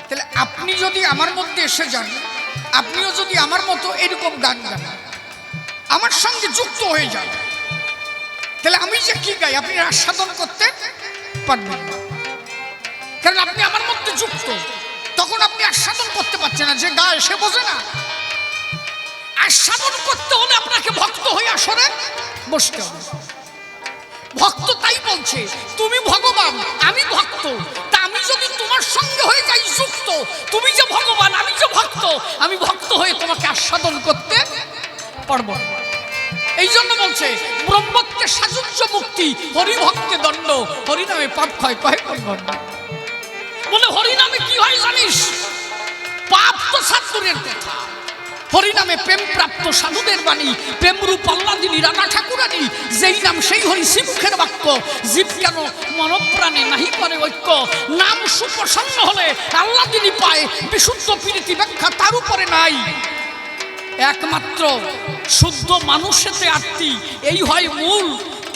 তাহলে আপনি যদি আমার মধ্যে এসে যান, আপনিও যদি আমার মতো এরকম গান গান, আমার সঙ্গে যুক্ত হয়ে যান, তাহলে আমি যে কি গাই আপনি আস্বাদন করতে পারবেন না। কারণ আপনি আমার মধ্যে যুক্ত, তখন আপনি আস্বাদন করতে পারছেন না। যে গায় সে বোঝে না। আস্বাদন করতে হলে আপনাকে ভক্ত হয়ে আসরে বসতে হবে। ভক্ত তাই বলছে, তুমি ভগবান আমি ভক্ত, তা আমি যদি তোমার সঙ্গে হয়ে যাই যুক্ত, তুমি যে ভগবান আমি যে ভক্ত, আমি ভক্ত হয়ে তোমাকে আস্বাদন করতে পারবো না। এই জন্য বলছে ব্রহ্মত্বের সাযুজ্য মুক্তি, হরিভক্তে দণ্ড, হরিনামে পাপ ক্ষয়, কহে কোন ভণ্ড। বলে হরিনামে কি হয় জানিস? পাপ তো সাতুরের কথা, হরিনামে প্রেম প্রাপ্ত সাধুদের বাণী, প্রেমরূপ আল্লাদিনী রাধা ঠাকুরানী, যেই নাম সেই হরি শ্রীমুখের বাক্য, জীব কেন মনপ্রাণে নাহি করে ঐক্য, নাম সুপ্রসন্ন হলে আল্লাদিনী পায়, বিশুদ্ধ প্রীতি ব্যাখ্যা তার উপরে নাই। একমাত্র শুদ্ধ মানুষেতে আত্মী, এই হয় মূল,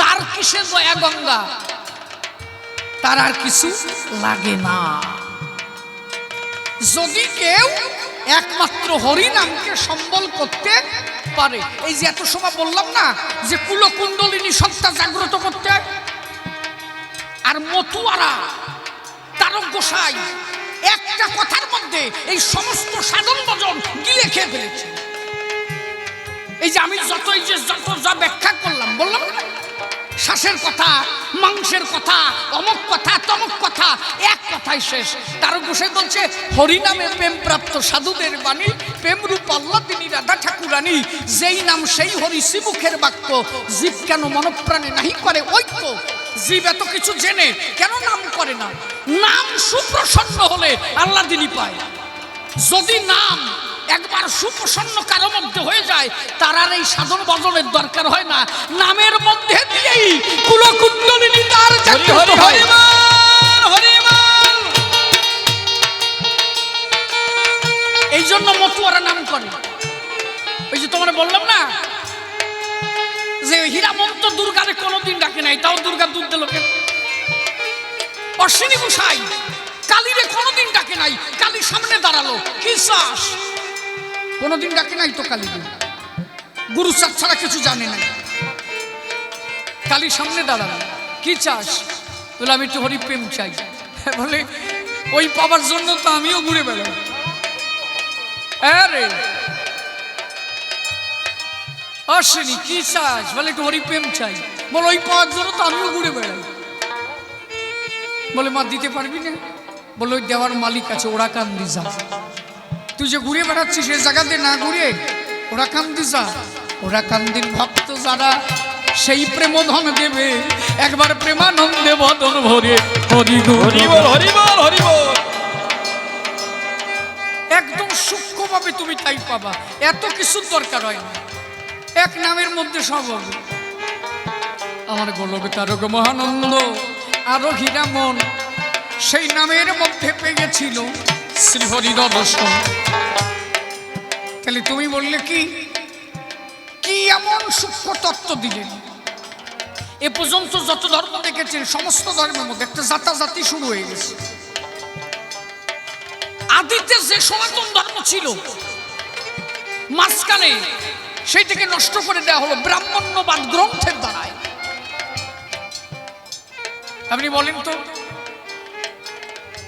তার কিসে দয়া গঙ্গা, তার আর কিছু লাগে না। যদি কেউ একমাত্র হরিনামকে সম্বল করতে পারে, এই যে এত সময় বললাম না যে কুলকুণ্ডলিনী সত্তা জাগ্রত করতে, আর মতুয়ারা তারক গোসাই একটা কথার মধ্যে এই সমস্ত সাধন ভজন গিলে খেয়ে ফেলেছে। এই যে আমি যত যা ব্যাখ্যা করলাম, বললাম না শ্বাসের কথা, মাংসের কথা, অমুক কথা, তমুক কথা, এক কথাই শেষ। তারক গোসাই বলছে হরিনামে প্রেম প্রাপ্ত সাধুদের বাণী, প্রেমরূপ আল্লাদিনী রাধা ঠাকুরানী, যেই নাম সেই হরি শ্রীমুখের বাক্য, জীব কেন মনপ্রাণে নাহি করে ঐক্য। জীব এত কিছু জেনে কেন নাম করে না? নাম সুপ্রসন্ন হলে আল্লাদিনী পায়। যদি নাম একবার সুপ্রসন্ন কারো মধ্যে হয়ে যায়, তার আর এই সাধন ভজনের দরকার হয় না। নামের মধ্যে দিয়েই কুলকুণ্ডলিনী তার জাগ্রত হয়। এই জন্য মতুয়ারা নাম করে। ওই যে তোমার বললাম না যে হীরামন্ত দুর্গারে কোনোদিন ডাকে নাই, তাও দুর্গা দুধ দিল কেন? অশ্বিনী গোসাই কালীরে কোনোদিন ডাকে নাই, কালীর সামনে দাঁড়ালো, কি চাস? কোনোদিন ডাকে নাই তো কালীকে, গুরু চাঁদ ছাড়া কিছু জানে না। কালীর সামনে দাঁড়ালো, কি চাস? বলে আমি একটু হরিপ্রেম চাই। বলে ওই পাবার জন্য তো আমিও ঘুরে বেড়াই। আরে অশ্বিনী কি চাস? বলে একটু হরিপ্রেম চাই। বলে ওই পাওয়ার জন্য তো আমিও ঘুরে বেড়াই। বলে মা দিতে পারবি না? বলে ওই দেওয়ার মালিক আছে, ওরা কান্দি যা। তুই যে ঘুরে বেড়াচ্ছিস সে জায়গাতে না ঘুরে ওরা কান্দি যা। ওরা কান্দির ভক্ত যারা, সেই প্রেম ধন দেবে একবার প্রেমানন্দে বদন ভরে। হরি হরি বল, হরি বল, হরি বল। একদম সূক্ষ্মভাবে তুমি তাই পাবা, এত কিছুর দরকার হয় না, এক নামের মধ্যে সব হবে। আমার গোলক তারক মহানন্দ আরো হীরামন, সেই নামের মধ্যে পেয়েছিল শ্রীহরি দর্শন। তাহলে তুমি বললে কি কি এমন সূক্ষ্ম তত্ত্ব দিলেন? এ পর্যন্ত যত ধর্ম দেখেছেন সমস্ত ধর্মের মধ্যে একটা জাতাজাতি শুরু হয়ে গেছে। আদিতে যে সনাতন ধর্ম ছিল, মাঝখানে সেইটাকে নষ্ট করে দেওয়া হলো ব্রাহ্মণ্যবাদ গ্রন্থের দ্বারায়। আপনি বলেন তো,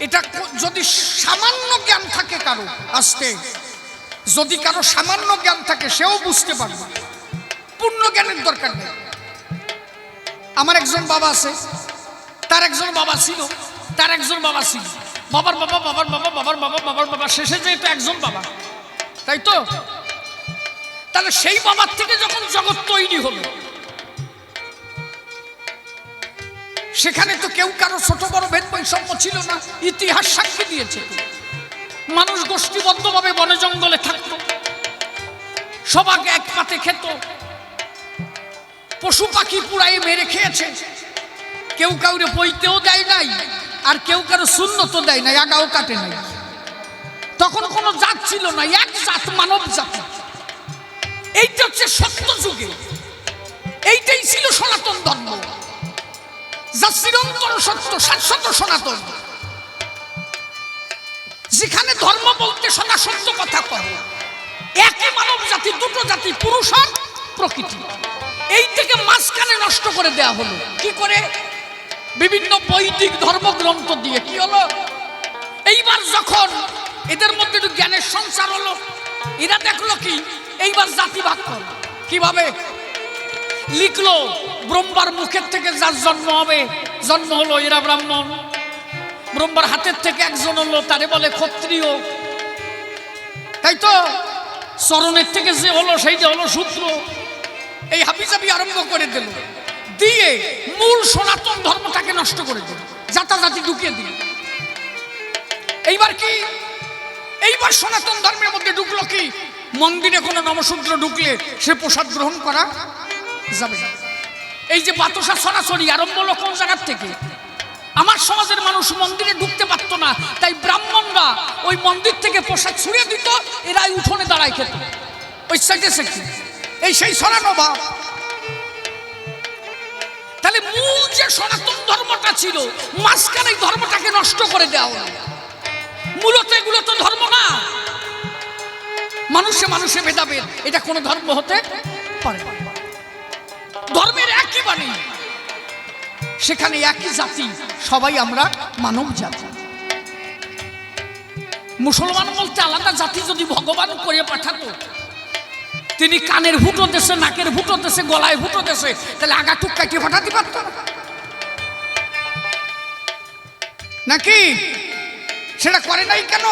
এটা যদি সামান্য জ্ঞান থাকে কারো, আসতে যদি কারো সামান্য জ্ঞান থাকে সেও বুঝতে পারবে, পূর্ণ জ্ঞানের দরকার নেই। আমার একজন বাবা আছে, তার একজন বাবা ছিল, তার একজন বাবা ছিল, বাবার বাবা, বাবার বাবা, বাবার বাবা, বাবার বাবা, শেষে যেহেতু একজন বাবা, তাই তো? তাহলে সেই বাবার থেকে যখন জগৎ তৈরি হলো, সেখানে তো কেউ কারো ছোট বড় ভেদ বৈষম্য ছিল না। ইতিহাস সাক্ষী দিয়েছে, মানুষ গোষ্ঠীবদ্ধভাবে বনে জঙ্গলে থাকতো, সবাইকে এক পাতে খেত, পশু পাখি পুরাই মেরে খেয়েছে, কেউ কাউরে বইতেও দেয় নাই, আর কেউ কারো সুন্নত দেয় নাই, আগাও কাটে নাই। তখন কোনো জাত ছিল না, এক জাত, মানব জাতি। এইটা হচ্ছে সত্য যুগে, এইটাই ছিল সনাতন ধর্ম, যা চিরন্তন সত্য, শাশ্বত সনাতন। যেখানে ধর্ম বলতে সদা সত্য কথা কয়, একই মানব জাতি, দুটো জাতি, পুরুষ আর প্রকৃতি। এই থেকে মাঝখানে নষ্ট করে দেয়া হলো, কি করে? বিভিন্ন বৈদিক ধর্মগ্রন্থ দিয়ে। কি হলো? এইবার যখন এদের মধ্যে একটু জ্ঞানের সঞ্চার হলো, এরা দেখলো কি এইবার জাতি ভাগ করলো। কিভাবে লিখলো? ব্রহ্মার মুখের থেকে যার জন্ম হলো এরা ব্রাহ্মণ, ব্রহ্মার হাতের থেকে একজন হলো তারে বলে ক্ষত্রিয়, তাই তো? চরণের থেকে যে হলো সেইটা হলো শূদ্র। এই হাবিজাবি আরম্ভ করে দিল, দিয়ে মূল সনাতন ধর্মটাকে নষ্ট করে দিল, জাতাজাতি ঢুকিয়ে দিল। এইবার কি? এইবার সনাতন ধর্মের মধ্যে ঢুকলো কি মন্দিরে কোনো নমশূদ্র ঢুকলে সে প্রসাদ গ্রহণ করা যাবে না। এই যে বাতাসা সরাসরি আরম্ভ হলো কোন জায়গার থেকে? আমার সমাজের মানুষ মন্দিরে ঢুকতে পারত না, তাই ব্রাহ্মণরা ওই মন্দির থেকে প্রসাদ ছুঁড়ে দিত, এরাই উঠোনে দাঁড়ায় খেত। ওই সাইডে কি এই সেই সরানো ভাব। তাহলে মূল যে সনাতন ধর্মটা ছিল, মাঝখানে এই ধর্মটাকে নষ্ট করে দেওয়া হলো। মূলত এগুলো তো ধর্ম না, মানুষে মানুষে ভেদাভেদ, এটা কোন ধর্ম হতে পারে? ধর্মের একই বাণী, সেখানে একই জাতি, সবাই আমরা মানব জাতি। মুসলমান বলতে আলাদা জাতি যদি ভগবান করে পাঠাতো, তিনি কানের ফুটো দেশে, নাকের ফুটো দেশে, গলায় ফুটো দেশে, তাহলে আগাটুক কাটিয়ে পাঠাতে পারত নাকি? সেটা করে নাই কেন?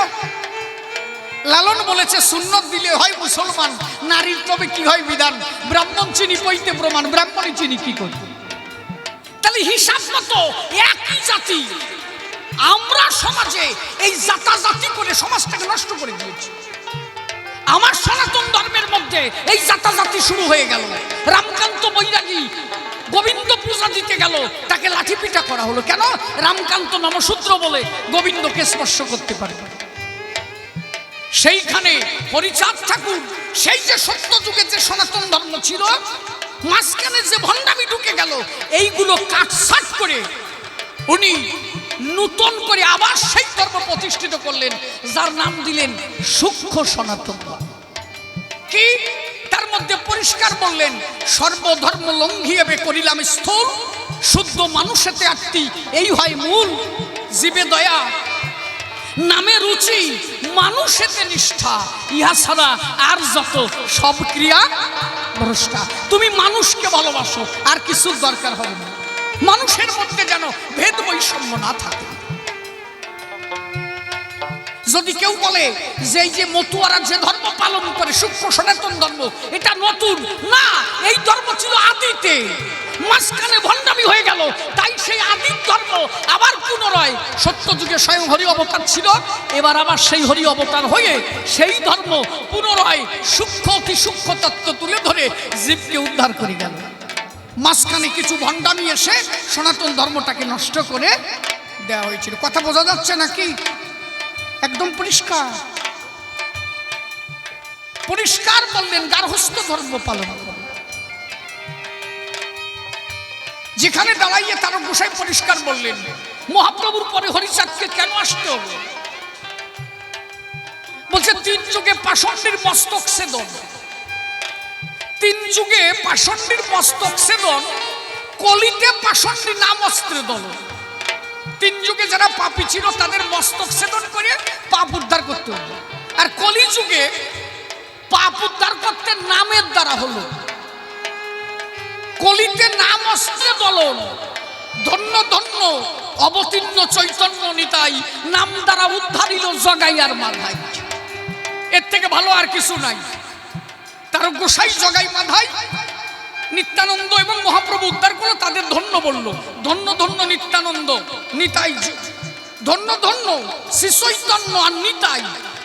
লালন বলেছে সুন্নত দিলে হয় মুসলমান, নারীর তবে কি হয় বিধান, ব্রাহ্মণ চিনি কইতে প্রমাণ, ব্রাহ্মণী চিনি কি করতে। তাহলে হিসাব মতো একই জাতি, আমরা সমাজে এই জাতাজাতি করে সমাজটাকে নষ্ট করে দিয়েছি। আমার সনাতন ধর্মের মধ্যে এই জাতাজাতি শুরু হয়ে গেল। রামকান্ত বৈরাগী গোবিন্দ পূজা দিতে গেল, তাকে লাঠি পিটা করা হলো। কেন? রামকান্ত নমশূদ্র বলে গোবিন্দকে স্পর্শ করতে পারে। সেইখানে হরিচাঁদ ঠাকুর, সেই যে সত্য যুগে যে সনাতন ধর্ম ছিল, মাঝখানে যে ভণ্ডামি ঢুকে গেল, এইগুলো কাটছাট করে উনি নূতন করে আবার সেই ধর্ম প্রতিষ্ঠিত করলেন, যার নাম দিলেন সূক্ষ্ম সনাতন। কি? তার মধ্যে পরিষ্কার বললেন, সর্বধর্ম লঙ্ঘিয়ে করিলাম স্থূল, শুদ্ধ মানুষেতে আত্মি এই হয় মূল, জীবে দয়া নামে রুচি, মানুষেতে নিষ্ঠা, ইহা ছাড়া আর যত সব ক্রিয়া ভ্রষ্টা। তুমি মানুষকে ভালোবাসো, আর কিছুর দরকার হবে না। মানুষের মধ্যে যেন ভেদ বৈষম্য না থাকে। যদি কেউ বলে যে এই যে মতুয়ারা যে ধর্ম পালন করে সূক্ষ্ম সনাতন ধর্ম, এটা নতুন না, এই ধর্ম ছিল আদিতে, মাঝখানে ভণ্ডামি হয়ে গেল, তাই সেই আদি ধর্ম আবার পুনরায় সত্য যুগে স্বয়ং হরি অবতার ছিল, এবার আবার সেই হরি অবতার হয়ে সেই ধর্ম পুনরায় সূক্ষ্ম অতি সূক্ষ্ম তত্ত্ব তুলে ধরে জীবকে উদ্ধার করে গেল। মাঝখানে কিছু ভণ্ডামি এসে সনাতন ধর্মটাকে নষ্ট করে দেওয়া হয়েছিল। কথা বোঝা যাচ্ছে নাকি? একদম পরিষ্কার পরিষ্কার বললেন গার্হস্থ্য ধর্ম পালন করুন। যেখানে দাঁড়াইয়ে তার গোসাই পরিষ্কার বললেন, মহাপ্রভুর পরে হরিচাঁদকে কেন আসতে হবে? বলছে তিন যুগে পাষণ্ডীর মস্তক ছেদন, তিন যুগে পাষণ্ডীর মস্তক ছেদন, কলিতে পাষণ্ডী নাম অস্ত্রে দল। তিন যুগে যারা পাপী ছিল তাদের মস্তক ছেদন করে পাপ উদ্ধার করতে হলো, আর কলি যুগে পাপ উদ্ধার করতে নামের দ্বারা হলো। কলিতে নাম অস্ত্রে দলন, ধন্য ধন্য অবতীর্ণ চৈতন্য নিতাই, নাম দ্বারা উদ্ধারিল জগাই আর মাধাই। এর থেকে ভালো আর কিছু নাই। তার গোসাই জগাই মাধাই নিত্যানন্দ এবং মহাপ্রভু উদ্ধার করলো, তাদের ধন্য বলল। ধন্য ধন্য নিত্যানন্দ নিতাই, ধন্য ধন্য শ্রী চৈতন্য আর নিতাই,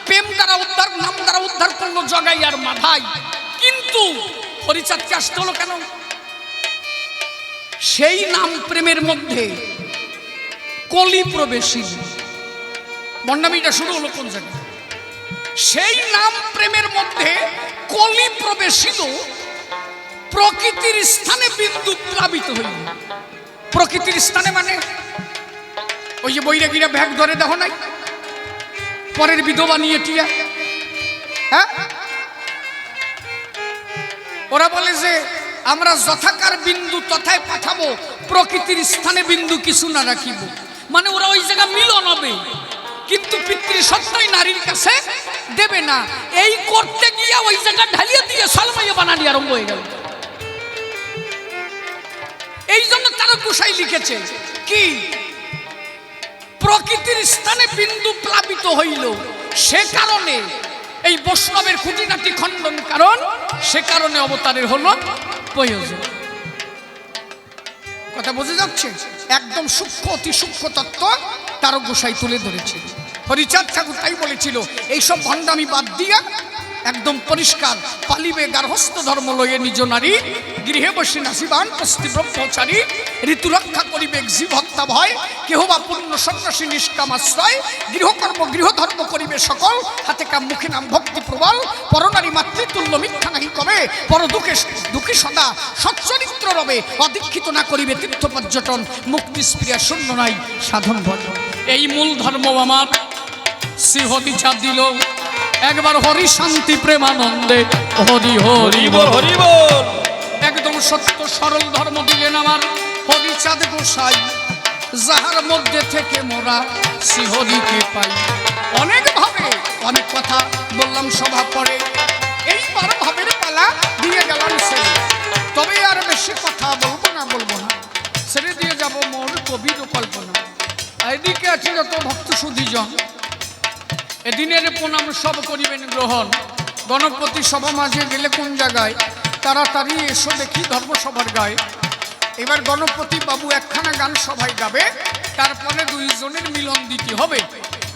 প্রেম দ্বারা উদ্ধার, নাম দ্বারা উদ্ধার করলো জগাই আর মাধাই। কিন্তু হরিচাঁদকে আসতে হলো কেন? সেই নাম প্রেমের মধ্যে কলি প্রবেশী। ভণ্ডামিটা শুরু হলো কোন জায়গায়? সেই নাম প্রেমের মধ্যে কলি প্রবেশিল, প্রকৃতির স্থানে বিন্দু প্লাবিত হইল। প্রকৃতির স্থানে মানে ওই যে বৈরাগীরা ব্যাগ ধরে দেখো নাই, পরের বিধবা নিয়ে টিয়া, হ্যাঁ, ওরা বলে যে আমরা যথাকার বিন্দু তথায় পাঠাবো, প্রকৃতির স্থানে বিন্দু কিছু না রাখিব। মানে ওরা ওই জায়গা মিলন হবে, কিন্তু পিতৃসত্তাই নারীর কাছে দেবে না। এই করতে গিয়ে ওই জায়গা ঢালিয়ে দিয়ে সলমাইয়া বানানি আরম্ভ হয়ে গেল। এই জন্য তারা গোসাই লিখেছে কি, প্রকৃতির স্থানে বিন্দু প্লাবিত হইল, সে কারণে এই বৈষ্ণবের খুঁটিনাটি খণ্ডন, কারণ সে কারণে অবতারের হলো প্রয়োজন। কথা বোঝা যাচ্ছে? একদম সূক্ষ্ম অতি সূক্ষ্ম তত্ত্ব তার গোসাই তুলে ধরেছে। হরিচাঁদ ঠাকুর তাই বলেছিল, এইসব ভণ্ডামি বাদ দিয়া একদম পরিষ্কার পালিবে গার্হস্থ ধর্ম লয়ে নিজ নারী গৃহে বসে নাসিবান পস্তি ব্রহ্মচারী ঋতু রক্ষা করিবে জীব হত্যা ভয় কেহ বা পূর্ণ সন্ন্যাসী নিষ্কাম আশ্রয় গৃহকর্ম গৃহধর্ম করিবে সকল হাতে কাম মুখে নাম ভক্তি প্রবল পরনারী মাতৃতুল্য মিথ্যা নাহি কবে পর দুঃখে দুঃখী সদা সচ্চরিত্র রবে অদীক্ষিত না করিবে তীর্থ পর্যটন মুক্তি স্প্রিয়া শূন্য নাই সাধন ভজন এই মূল ধর্ম আমার শ্রীহরিচা দিল একবার হরি শান্তি প্রেমানন্দে হরি হরি হরিবল হরিবল একদম সত্য সরল ধর্ম দিলেন আমার হরিচাঁদ গোসাই যাহার মধ্যে থেকে মোরা শ্রীহরিকে পাই অনেক ভাবে অনেক কথা বললাম সভা পরে এইবার ভাবের পালা দিয়ে গেলাম ছেড়ে তবে আর বেশি কথা বলবো না ছেড়ে দিয়ে যাব মোর কবির কল্পনা এদিকে আছে যত ভক্ত সুধীজন এদিনের প্রণাম সব করিবেন গ্রহণ গণপতি সভা মাঝে গেলে কোন জায়গায় তাড়াতাড়ি এসো দেখি ধর্মসভার গায়ে এবার গণপতি বাবু একখানা গান সবাই গাবে তারপরে দুইজনের মিলন দিতে হবে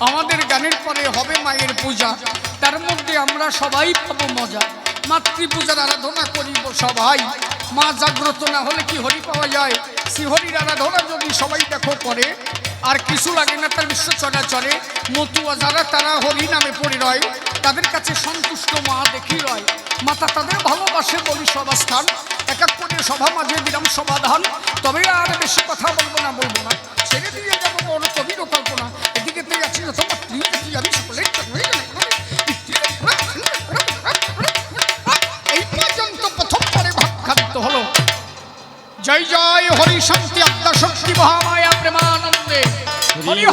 আমাদের গানের পরে হবে মায়ের পূজা তার মধ্যে আমরা সবাই পাবো মজা মাতৃপূজার আরাধনা করিব সবাই মা জাগ্রত না হলে কি হরি পাওয়া যায় শ্রীহরির আরাধনা যদি সবাই দেখো করে আর কিছু লাগে না তার বিশ্ব চরাচরে মতুয়া যারা তারা হরি নামে পরিরয় তাদের কাছে সন্তুষ্ট মা দেখি রয় মাতা তাদের ভালোবাসে বলি সভাস্থান এক এক করে সভা মাঝে দিলাম সমাধান তবে আর বেশি কথা বলবো না ছেড়ে দিয়ে যাবো বড় কবির কল্পনা এদিকে তুই আছিস আমি সকলে এই পর্যন্ত প্রথম পরে ভাবখান্ত হলো জয় জয় হরি শান্তি আত্মা শক্তি মহামায়া প্রেমানন্দে হরি হরি।